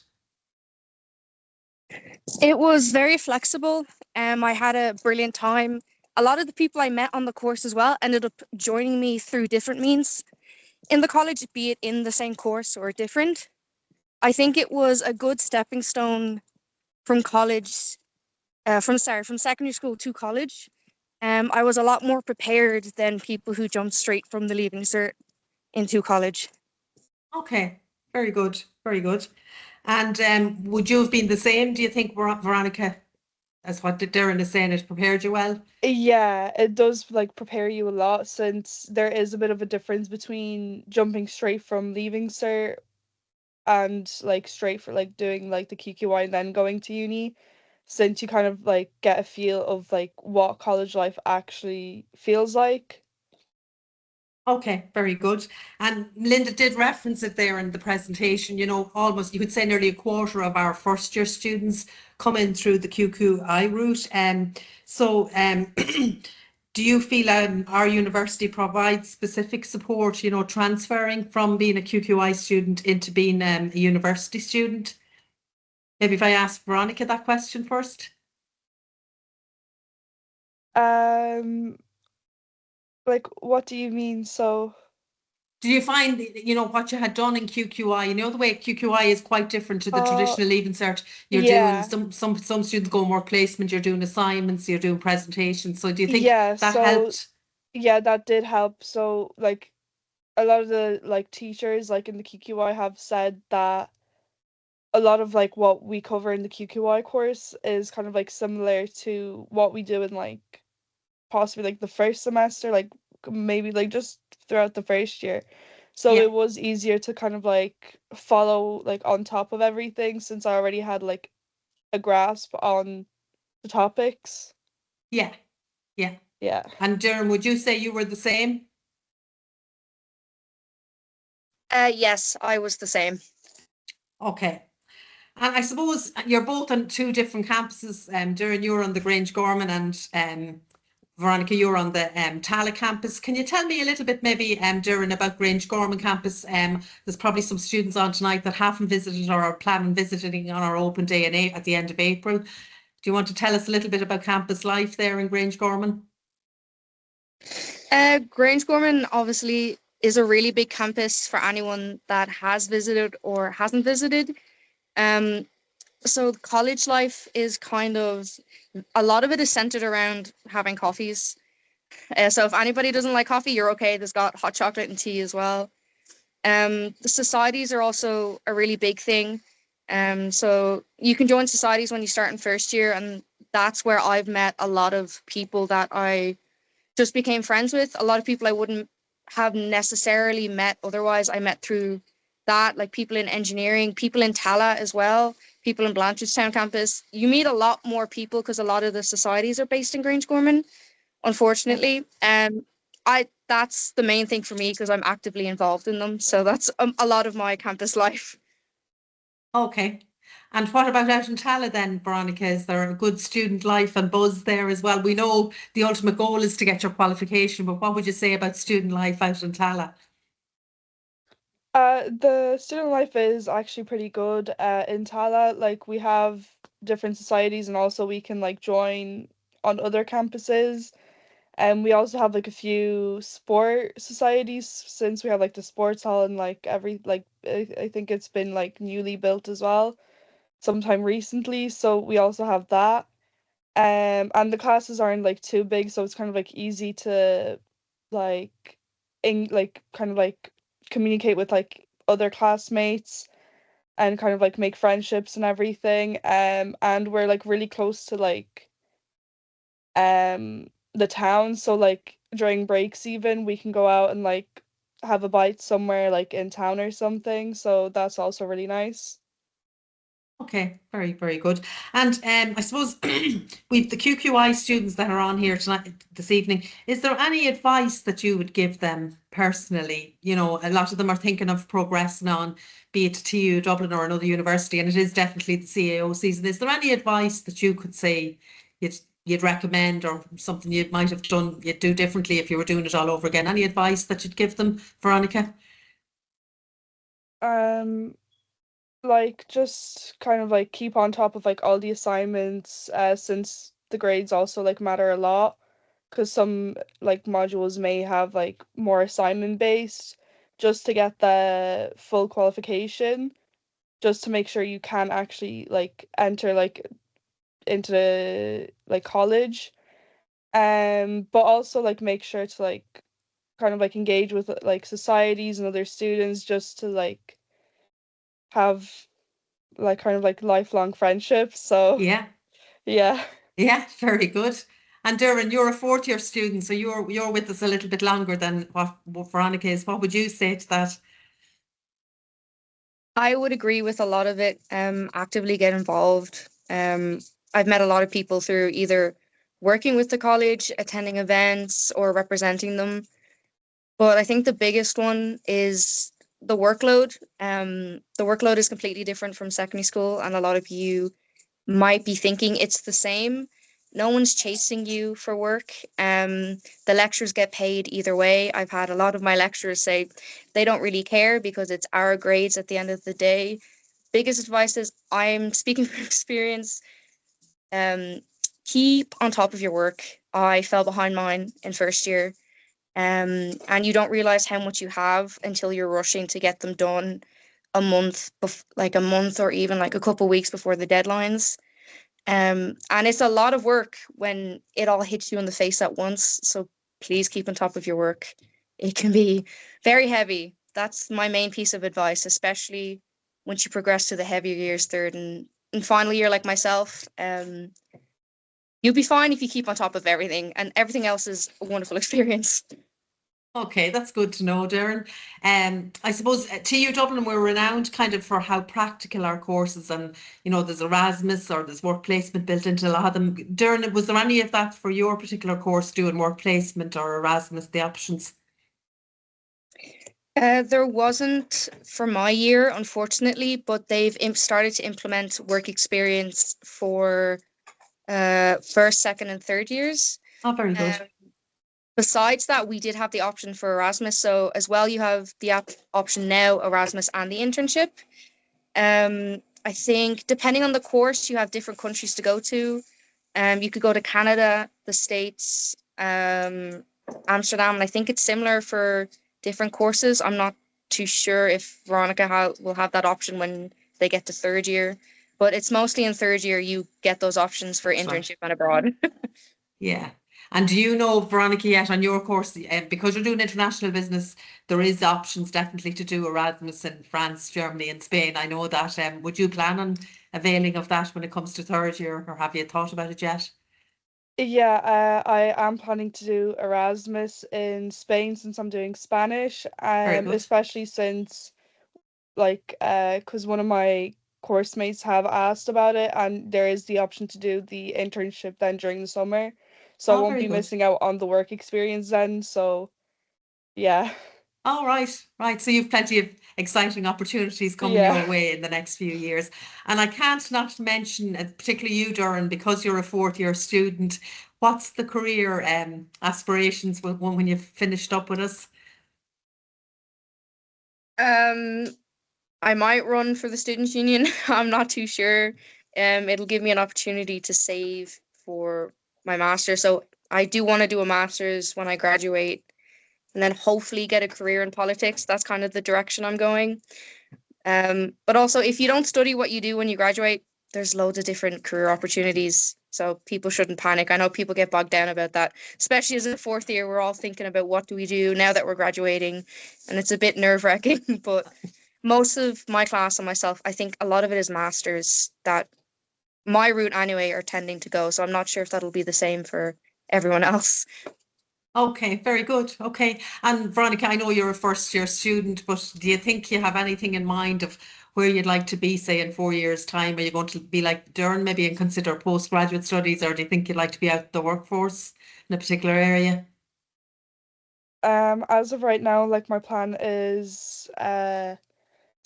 It was very flexible. I had a brilliant time. A lot of the people I met on the course as well ended up joining me through different means in the college, be it in the same course or different. I think it was a good stepping stone from college, from secondary school to college. I was a lot more prepared than people who jumped straight from the Leaving Cert into college. Okay, very good, very good. And would you have been the same, do you think, Veronica, as what Darren is saying, it prepared you well? Yeah, it does like prepare you a lot since there is a bit of a difference between jumping straight from leaving cert and like straight for like doing like the QQI and then going to uni, since you kind of like get a feel of like what college life actually feels like. Okay, very good. And Linda did reference it there in the presentation, almost you could say nearly a quarter of our first year students come in through the QQI route. Do you feel our university provides specific support, transferring from being a QQI student into being a university student? Maybe if I ask Veronica that question first. Um, like what do you mean? So Did you find, what you had done in QQI? The way QQI is quite different to the uh traditional Leaving Cert. You're doing yeah. some students go more placement. You're doing assignments. You're doing presentations. So do you think Yeah, that so helped? yeah, that did help. So like a lot of the like teachers like in the QQI have said that a lot of like what we cover in the QQI course is kind of like similar to what we do in like possibly like the first semester, like maybe like just throughout the first year. So Yeah, it was easier to kind of like follow like on top of everything since I already had like a grasp on the topics. yeah, yeah. Yeah. And Darren, would you say you were the same? Yes, I was the same. Okay. And I suppose you're both on two different campuses. Darren, you're on the Grange Gorman, and Veronica, you're on the Tala campus. Can you tell me a little bit, maybe, Darren, about Grange Gorman campus? There's probably some students on tonight that haven't visited or are planning visiting on our open day at the end of April. Do you want to tell us a little bit about campus life there in Grange Gorman? Grange Gorman obviously is a really big campus for anyone that has visited or hasn't visited. Um, So college life is kind of, a lot of it is centered around having coffees. So if anybody doesn't like coffee, you're okay. There's got hot chocolate and tea as well. The societies are also a really big thing. So you can join societies when you start in first year, and that's where I've met a lot of people that I just became friends with. A lot of people I wouldn't have necessarily met otherwise. I met through that, like people in engineering, people in Tala as well, people in Blanchardstown campus. You meet a lot more people because a lot of the societies are based in Grangegorman, unfortunately. I that's the main thing for me because I'm actively involved in them. So that's a lot of my campus life. Okay. And what about out in Tala then, Veronica? Is there a good student life and buzz there as well? We know the ultimate goal is to get your qualification, but what would you say about student life out in Tala? The student life is actually pretty good in Tala. Like we have different societies and also we can like join on other campuses. And we also have like a few sport societies since we have like the sports hall and like every like I think it's been like newly built as well sometime recently. So we also have that. And the classes aren't like too big, so it's kind of like easy to like like kind of like communicate with like other classmates and kind of like make friendships and everything. And we're like really close to like the town, so like during breaks even we can go out and like have a bite somewhere like in town or something. So that's also really nice. Okay, very, very good. And I suppose we've the QQI students that are on here tonight, this evening. Is there any advice that you would give them personally? You know, a lot of them are thinking of progressing on, be it TU Dublin or another university, and it is definitely the CAO season. Is there any advice that you could say you'd recommend, or something you might have done, you'd do differently if you were doing it all over again? Any advice that you'd give them, Veronica? Um, like just kind of like keep on top of like all the assignments, since the grades also like matter a lot, because some like modules may have like more assignment based, just to get the full qualification, just to make sure you can actually like enter like into like college. But also like make sure to like kind of like engage with like societies and other students just to like have like kind of like lifelong friendships. So Yeah. yeah. Yeah, very good. And Darren, you're a fourth year student, so you're with us a little bit longer than what Veronica is. What would you say to that? I would agree with a lot of it. Actively get involved. I've met a lot of people through either working with the college, attending events, or representing them. But I think the biggest one is the workload. The workload is completely different from secondary school, and a lot of you might be thinking it's the same. No one's chasing you for work. The lecturers get paid either way. I've had a lot of my lecturers say they don't really care because it's our grades at the end of the day. Biggest advice is, I'm speaking from experience, um, keep on top of your work. I fell behind mine in first year. And you don't realize how much you have until you're rushing to get them done like a month or even like a couple weeks before the deadlines. And it's a lot of work when it all hits you in the face at once. So please keep on top of your work. It can be very heavy. That's my main piece of advice, especially once you progress to the heavier years, third and final year like myself. You'll be fine if you keep on top of everything, and everything else is a wonderful experience. Okay, that's good to know, Darren. I suppose TU Dublin, we're renowned kind of for how practical our courses, and you know, there's Erasmus or there's work placement built into a lot of them. Darren, was there any of that for your particular course, doing work placement or Erasmus, the options? There wasn't for my year, unfortunately, but they've started to implement work experience for first, second, and third years. Oh, very good. Besides that, we did have the option for Erasmus. So as well, you have the option now, Erasmus and the internship. I think depending on the course, you have different countries to go to. You could go to Canada, the States, Amsterdam, and I think it's similar for different courses. I'm not too sure if Veronica will have that option when they get to third year. But it's mostly in third year you get those options for That's right. internship and abroad. Yeah. And do you know, Veronica, yet on your course, because you're doing international business, there is options definitely to do Erasmus in France, Germany, and Spain. I know that. Would you plan on availing of that when it comes to third year, or have you thought about it yet? Yeah, I am planning to do Erasmus in Spain since I'm doing Spanish, Very good. especially since like because one of my course mates have asked about it, and there is the option to do the internship then during the summer. So I Oh, won't very be good. missing out on the work experience then. So yeah. All right, right. So you've plenty of exciting opportunities coming Yeah. your way in the next few years. And I can't not mention, particularly you, Doran, because you're a fourth year student, what's the career aspirations when you've finished up with us? Um, I might run for the Students' Union. I'm not too sure. It'll give me an opportunity to save for my master. So I do want to do a master's when I graduate and then hopefully get a career in politics. That's kind of the direction I'm going. But also, if you don't study what you do when you graduate, there's loads of different career opportunities. So people shouldn't panic. I know people get bogged down about that, especially as a fourth year. We're all thinking about what do we do now that we're graduating, and it's a bit nerve-wracking. But most of my class and myself, I think a lot of it is masters that my route anyway are tending to go. So I'm not sure if that'll be the same for everyone else. Okay, very good. Okay. And Veronica, I know you're a first year student, but do you think you have anything in mind of where you'd like to be, say, in 4 years' time? Are you going to be like Doran maybe and consider postgraduate studies, or do you think you'd like to be out the workforce in a particular area? As of right now, like my plan is to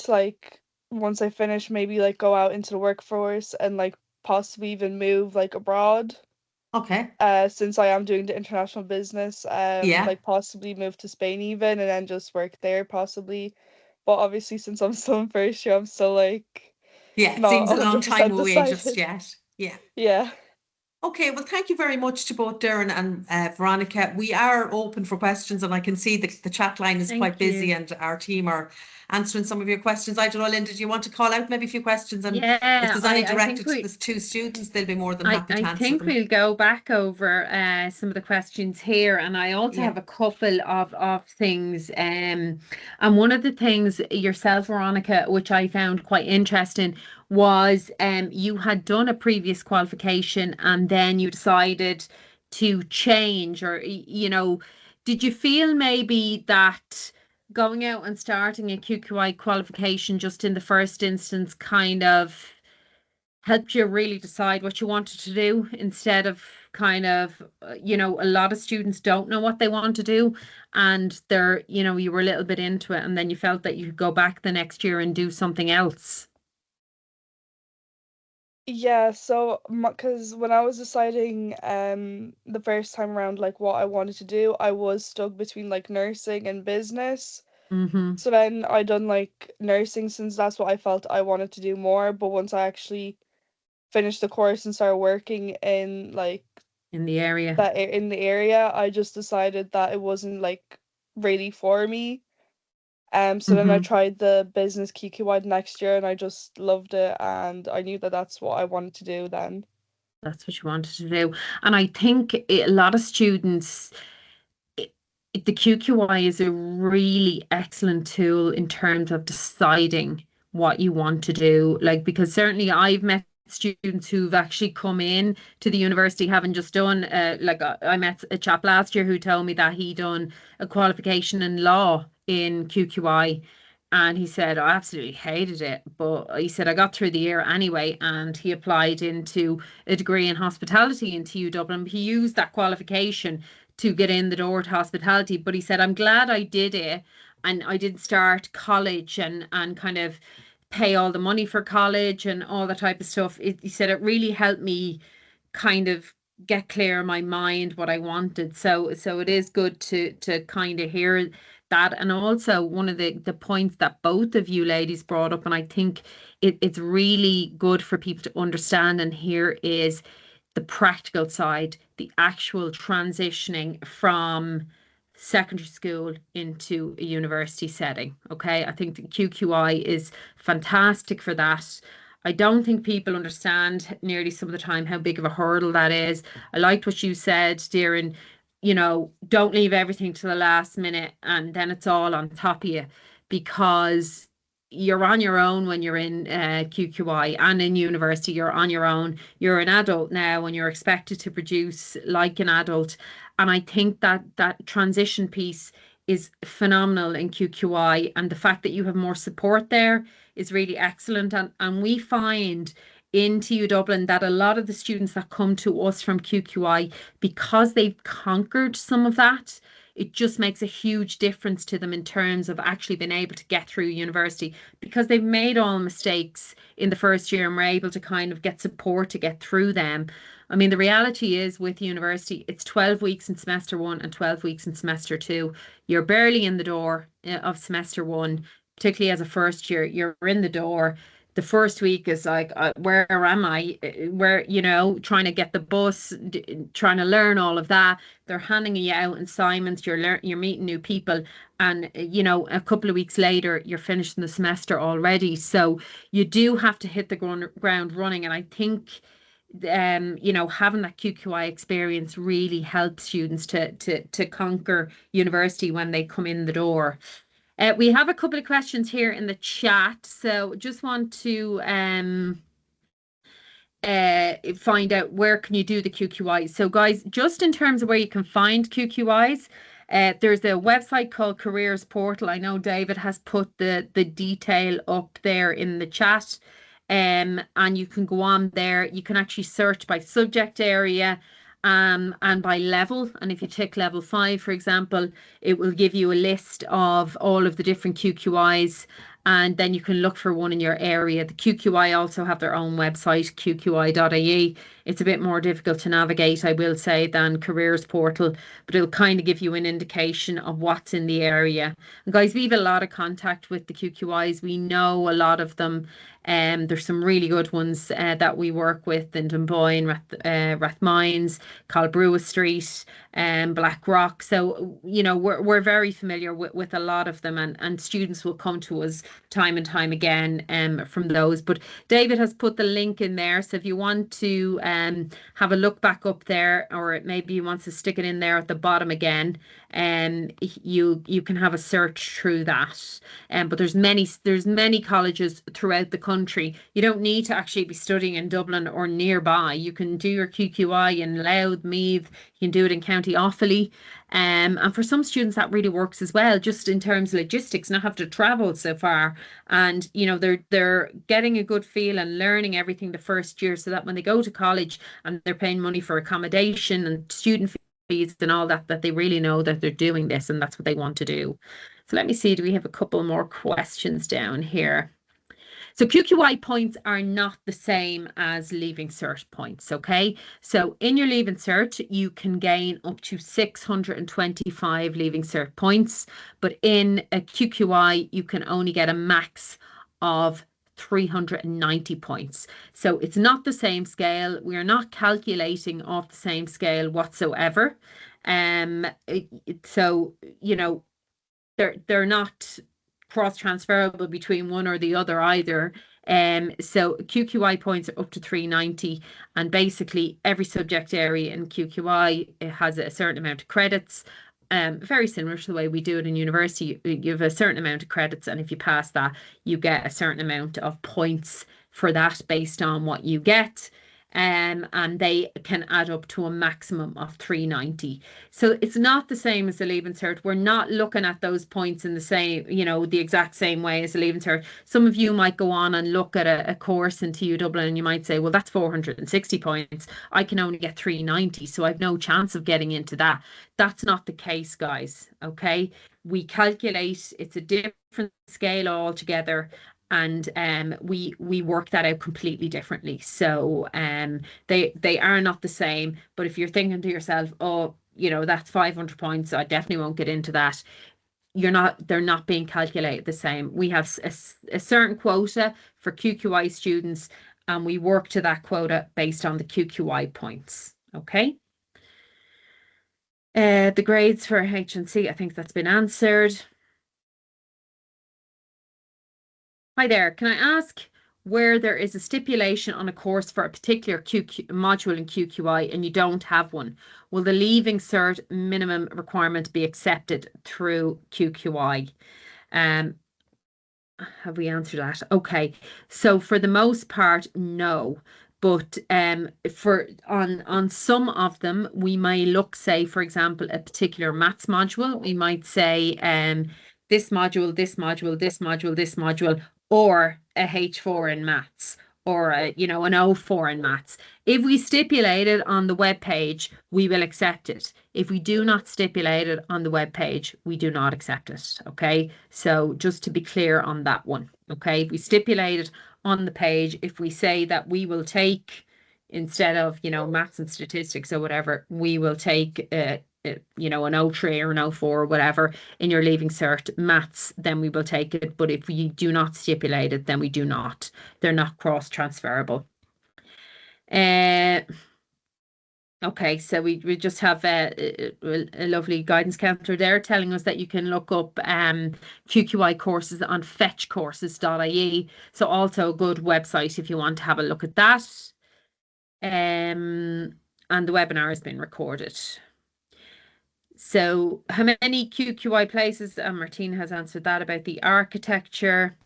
like once I finish maybe like go out into the workforce and like possibly even move like abroad. Okay. Since I am doing the international business, Yeah. like possibly move to Spain even and then just work there possibly. But obviously since I'm still in first year, I'm still like Yeah, it not seems a long time 100% away just decided. yet. Yeah. Yeah. Okay, well, thank you very much to both Darren and Veronica. We are open for questions, and I can see the chat line is quite Thank busy, you. and our team are answering some of your questions. I don't know, Linda, do you want to call out maybe a few questions? And if Yeah, there's any I think directed to the two students, they'll be more than happy to I answer think them. we'll go back over some of the questions here, and I also Yeah. have a couple of things. And one of the things yourself, Veronica, which I found quite interesting, was you had done a previous qualification and then you decided to change, or did you feel maybe that going out and starting a QQI qualification just in the first instance kind of helped you really decide what you wanted to do instead of kind of, a lot of students don't know what they want to do, and you were a little bit into it and then you felt that you could go back the next year and do something else. Yeah, so because when I was deciding the first time around like what I wanted to do, I was stuck between like nursing and business. Mm-hmm. So then I done like nursing since that's what I felt I wanted to do more. But once I actually finished the course and started working in like In the area. that in the area, I just decided that it wasn't like really for me. So then I Mm-hmm. tried the business QQI next year and I just loved it and I knew that that's what I wanted to do then. That's what you wanted to do. And I think a lot of students, i- the QQI is a really excellent tool in terms of deciding what you want to do. Like, because certainly I've met students who've actually come in to the university having just done, I met a chap last year who told me that he done a qualification in law in QQI. And he said, I absolutely hated it. But he said, I got through the year anyway. And he applied into a degree in hospitality in TU Dublin. He used that qualification to get in the door to hospitality. But he said, I'm glad I did it and I didn't start college and kind of pay all the money for college and all that type of stuff. He said it really helped me kind of get clear in my mind what I wanted. So it is good to kind of hear that. And also one of the points that both of you ladies brought up, and I think it's really good for people to understand and hear, is the practical side, the actual transitioning from secondary school into a university setting. Okay, I think the QQI is fantastic for that. I don't think people understand nearly some of the time how big of a hurdle that is. I liked what you said, Darren, don't leave everything to the last minute and then it's all on top of you, because you're on your own when you're in QQI and in university. You're on your own. You're an adult now and you're expected to produce like an adult. And I think that that transition piece is phenomenal in QQI, and the fact that you have more support there is really excellent. And we find in TU Dublin that a lot of the students that come to us from QQI, because they've conquered some of that, it just makes a huge difference to them in terms of actually being able to get through university, because they've made all mistakes in the first year and we're able to kind of get support to get through them. I mean, the reality is with university, it's 12 weeks in semester one and 12 weeks in semester two. You're barely in the door of semester one, particularly as a first year. You're in the door. The first week is like, where am I? Where, trying to get the bus, trying to learn all of that. They're handing you out assignments. You're meeting new people, and a couple of weeks later, you're finishing the semester already. So you do have to hit the ground running, and I think having that QQI experience really helps students to conquer university when they come in the door. We have a couple of questions here in the chat, so just want to find out where can you do the QQIs. So guys, just in terms of where you can find QQIs, there's a website called Careers Portal. I know David has put the detail up there in the chat. And you can go on there. You can actually search by subject area and by level. And if you tick level 5, for example, it will give you a list of all of the different QQIs, and then you can look for one in your area. The QQI also have their own website, QQI.ie. It's a bit more difficult to navigate, I will say, than Careers Portal, but it'll kind of give you an indication of what's in the area. And guys, we have a lot of contact with the QQIs. We know a lot of them. There's some really good ones that we work with in Dunboyne, Rathmines, Colbrua Street, Blackrock. So, we're very familiar with a lot of them, and students will come to us time and time again from those. But David has put the link in there. So if you want to have a look back up there, or maybe he wants to stick it in there at the bottom again, you can have a search through that. But there's many colleges throughout the country. You don't need to actually be studying in Dublin or nearby. You can do your QQI in Louth, Meath. You can do it in County Offaly. And for some students that really works as well, just in terms of logistics, not have to travel so far. And they're getting a good feel and learning everything the first year, so that when they go to college and they're paying money for accommodation and student fees and all that, that they really know that they're doing this and that's what they want to do. So let me see, do we have a couple more questions down here? So QQI points are not the same as Leaving Cert points, okay? So in your Leaving Cert, you can gain up to 625 Leaving Cert points, but in a QQI, you can only get a max of 390 points. So it's not the same scale. We are not calculating off the same scale whatsoever. So, they're not cross-transferable between one or the other either. So QQI points are up to 390, and basically every subject area in QQI, it has a certain amount of credits. Very similar to the way we do it in university. You have a certain amount of credits, and if you pass that, you get a certain amount of points for that based on what you get. And they can add up to a maximum of 390. So it's not the same as the Leaving Cert. We're not looking at those points in the same, the exact same way as the Leaving Cert. Some of you might go on and look at a course in TU Dublin and you might say, well, that's 460 points. I can only get 390, so I've no chance of getting into that. That's not the case, guys. Okay, we calculate, it's a different scale altogether. And we work that out completely differently. So they are not the same. But if you're thinking to yourself, oh, that's 500 points, so I definitely won't get into that. They're not being calculated the same. We have a certain quota for QQI students, and we work to that quota based on the QQI points. Okay. The grades for H&C, I think that's been answered. Hi there. Can I ask where there is a stipulation on a course for a particular module in QQI and you don't have one, will the Leaving Cert minimum requirement be accepted through QQI? Have we answered that? Okay. So for the most part, no. But for on some of them, we may look, say, for example, a particular maths module. We might say this module, this module, this module, this module, or a H4 in maths, or a, you know, an O4 in maths. If we stipulate it on the web page, we will accept it. If we do not stipulate it on the web page, we do not accept it. Okay, so just to be clear on that one. Okay, if we stipulate it on the page, if we say that we will take, instead of, you know, maths and statistics or whatever, we will take you know, an O3 or an O4 or whatever in your Leaving Cert maths, then we will take it. But if we do not stipulate it, then we do not. They're not cross transferable. Okay, so we just have a lovely guidance counter there telling us that you can look up QQI courses on fetchcourses.ie. So also a good website if you want to have a look at that. And the webinar has been recorded. So how many QQI places? Martine has answered that about the architecture.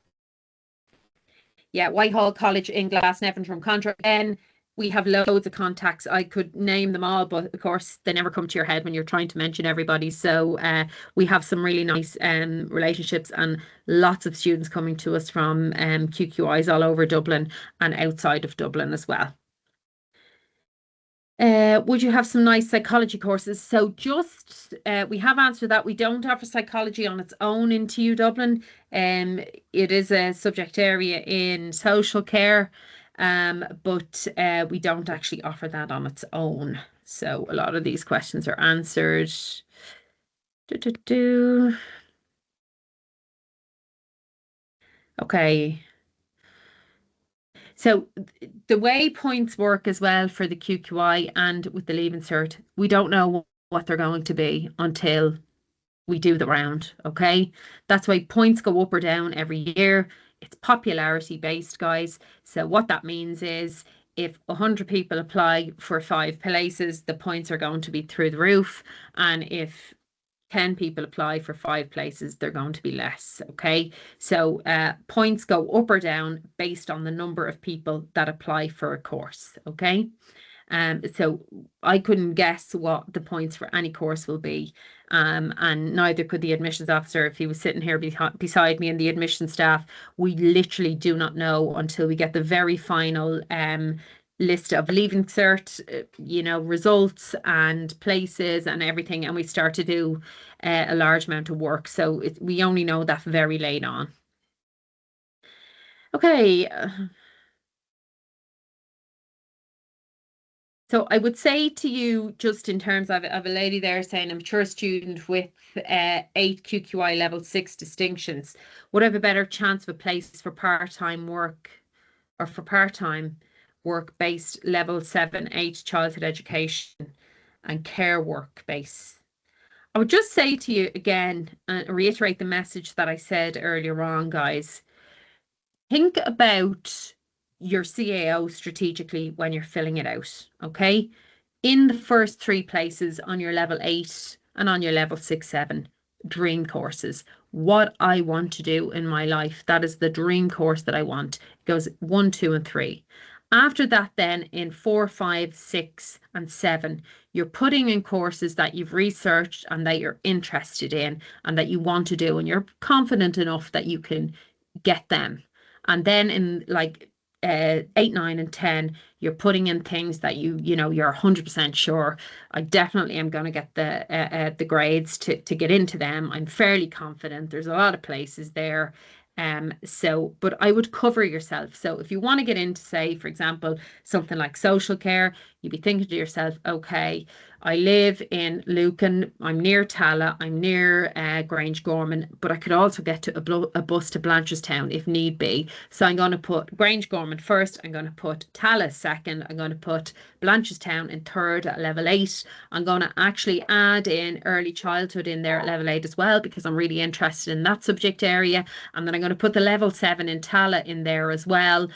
Yeah, Whitehall College in Glasnevin from Contra. And we have loads of contacts. I could name them all, but of course they never come to your head when you're trying to mention everybody. So we have some really nice relationships and lots of students coming to us from QQIs all over Dublin and outside of Dublin as well. Would you have some nice psychology courses? So just, we have answered that. We don't offer psychology on its own in TU Dublin. It is a subject area in social care, but we don't actually offer that on its own. So a lot of these questions are answered. Okay. So the way points work as well for the QQI and with the Leaving Cert, we don't know what they're going to be until we do the round, okay? That's why points go up or down every year. It's popularity based, guys. So what that means is if 100 people apply for 5 places, the points are going to be through the roof. And if 10 people apply for 5 places, they're going to be less. Okay, so points go up or down based on the number of people that apply for a course. Okay, so I couldn't guess what the points for any course will be, and neither could the admissions officer if he was sitting here beside me, and the admission staff. We literally do not know until we get the very final list of Leaving Cert, you know, results and places and everything, and we start to do a large amount of work. So we only know that very late on. Okay. So I would say to you, just in terms of a lady there saying a mature student with 8 QQI level 6 distinctions, would have a better chance of a place for part-time work or for part-time work-based level 7, 8 childhood education and care work base. I would just say to you again, and reiterate the message that I said earlier on, guys. Think about your CAO strategically when you're filling it out, okay? In the first 3 places on your level 8 and on your level 6, 7, dream courses. What I want to do in my life, that is the dream course that I want. It goes 1, 2, and 3. After that, then in 4, 5, 6, and 7, you're putting in courses that you've researched and that you're interested in and that you want to do, and you're confident enough that you can get them. And then in like 8, 9, and 10, you're putting in things that you know you're 100% sure I definitely am going to get the grades to get into them. I'm fairly confident. There's a lot of places there. So, but I would cover yourself. So if you want to get into, say, for example, something like social care, you'd be thinking to yourself, okay, I live in Lucan, I'm near Tala, I'm near Grange Gorman, but I could also get to a bus to Blanchardstown if need be. So I'm going to put Grange Gorman first, I'm going to put Tala second, I'm going to put Blanchardstown in third at level 8. I'm going to actually add in early childhood in there at level 8 as well, because I'm really interested in that subject area. And then I'm going to put the level 7 in Tala in there as well.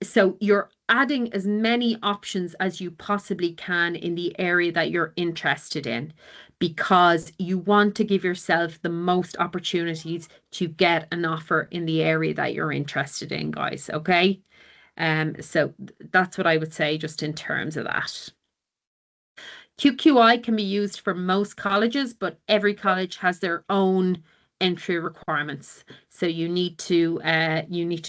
So you're adding as many options as you possibly can in the area that you're interested in, because you want to give yourself the most opportunities to get an offer in the area that you're interested in, guys. Okay. So that's what I would say just in terms of that. QQI can be used for most colleges, but every college has their own entry requirements. So you need to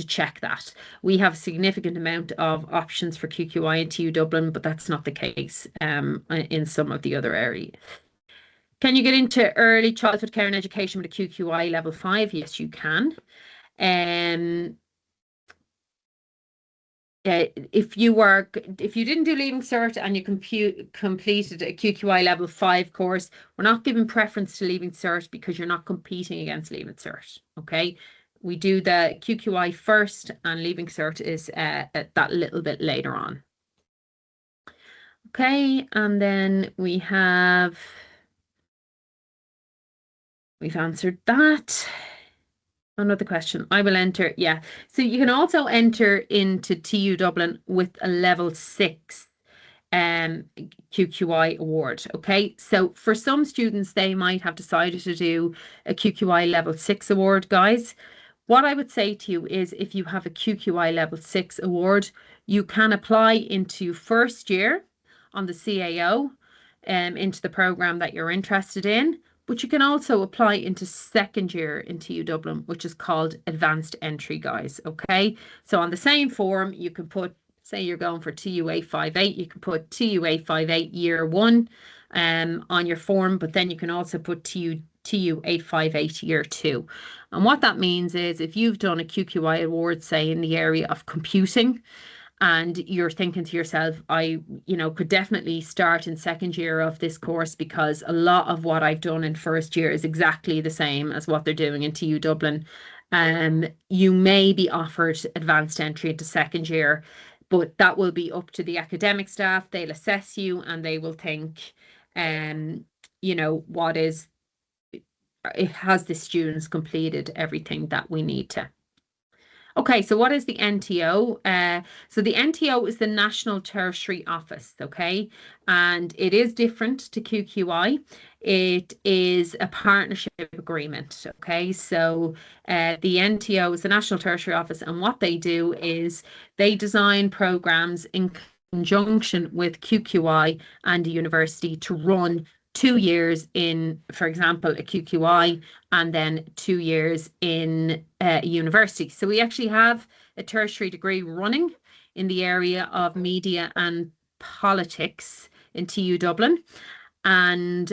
check that. We have a significant amount of options for QQI and TU Dublin, but that's not the case in some of the other areas. Can you get into early childhood care and education with a QQI level 5? Yes, you can. If you didn't do Leaving Cert and you completed a QQI level 5 course, we're not giving preference to Leaving Cert because you're not competing against Leaving Cert. Okay, we do the QQI first, and Leaving Cert is that little bit later on. Okay, and then we've answered that. Another question. I will enter. Yeah. So you can also enter into TU Dublin with a level 6 QQI award. Okay. So for some students, they might have decided to do a QQI level 6 award, guys. What I would say to you is, if you have a QQI level 6 award, you can apply into first year on the CAO into the program that you're interested in. But you can also apply into second year in TU Dublin, which is called advanced entry, guys. Okay. So on the same form, you can put, say you're going for TU 858, you can put TU 858 year 1 on your form, but then you can also put TU 858 year 2. And what that means is, if you've done a QQI award, say in the area of computing, and you're thinking to yourself, I could definitely start in second year of this course, because a lot of what I've done in first year is exactly the same as what they're doing in TU Dublin. You may be offered advanced entry into second year, but that will be up to the academic staff. They'll assess you and they will think, has the students completed everything that we need to. Okay, so what is the NTO? So the NTO is the National Tertiary Office, okay? And it is different to QQI. It is a partnership agreement, okay? So the NTO is the National Tertiary Office, and what they do is they design programs in conjunction with QQI and the university to run 2 years in, for example, a QQI, and then 2 years in a university. So we actually have a tertiary degree running in the area of media and politics in TU Dublin. And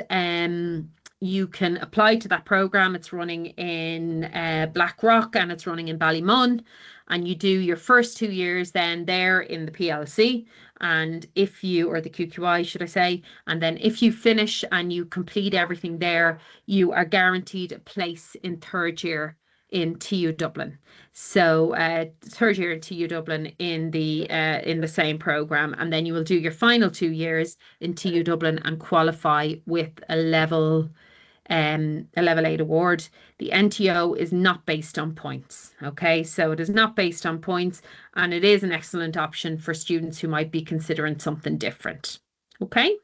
you can apply to that program. It's running in Blackrock and it's running in Ballymun. And you do your first 2 years then there in the PLC, and if you, or the QQI should I say, and then if you finish and you complete everything there, you are guaranteed a place in third year in TU Dublin. So third year in TU Dublin in the same program, and then you will do your final 2 years in TU Dublin and qualify with a level 8 award. The NTO is not based on points. Okay, so it is not based on points, and it is an excellent option for students who might be considering something different. Okay.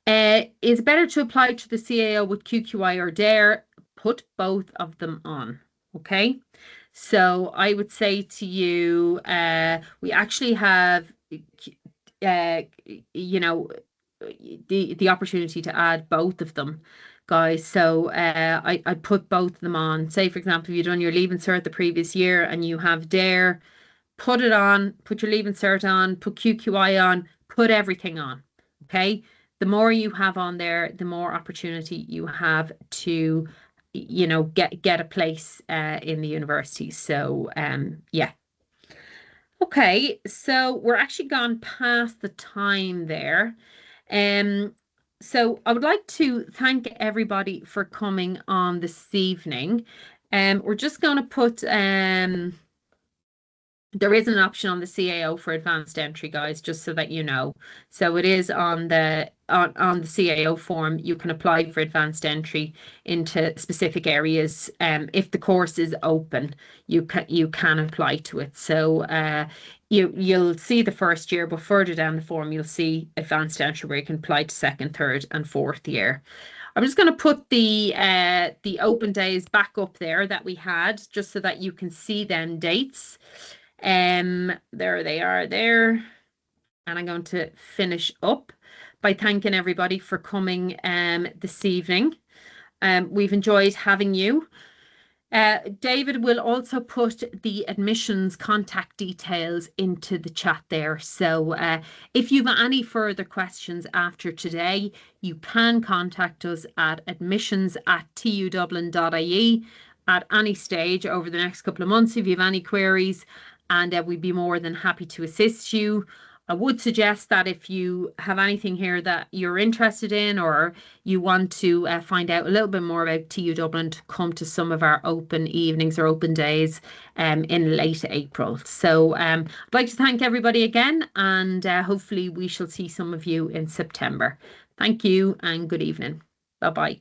It's better to apply to the CAO with QQI or DARE. Put both of them on. Okay. So I would say to you, we actually have, the opportunity to add both of them, guys. So I put both of them on. Say, for example, if you've done your Leaving Cert the previous year and you have DARE, put it on, put your Leaving Cert on, put QQI on, put everything on. Okay. The more you have on there, the more opportunity you have to, get a place in the university. So yeah. Okay, so we're actually gone past the time there. So I would like to thank everybody for coming on this evening. We're just going to put there is an option on the CAO for advanced entry, guys, just so that you know. So it is on the CAO form. You can apply for advanced entry into specific areas. If the course is open, you can apply to it. So you'll see the first year, but further down the form, you'll see advanced entry where you can apply to second, third, and fourth year. I'm just going to put the open days back up there that we had, just so that you can see them dates. There they are there. And I'm going to finish up by thanking everybody for coming this evening. We've enjoyed having you. David will also put the admissions contact details into the chat there. So if you have any further questions after today, you can contact us at admissions@tudublin.ie at any stage over the next couple of months if you have any queries, and we'd be more than happy to assist you. I would suggest that if you have anything here that you're interested in, or you want to find out a little bit more about TU Dublin, to come to some of our open evenings or open days in late April. So I'd like to thank everybody again, and hopefully we shall see some of you in September. Thank you and good evening. Bye-bye.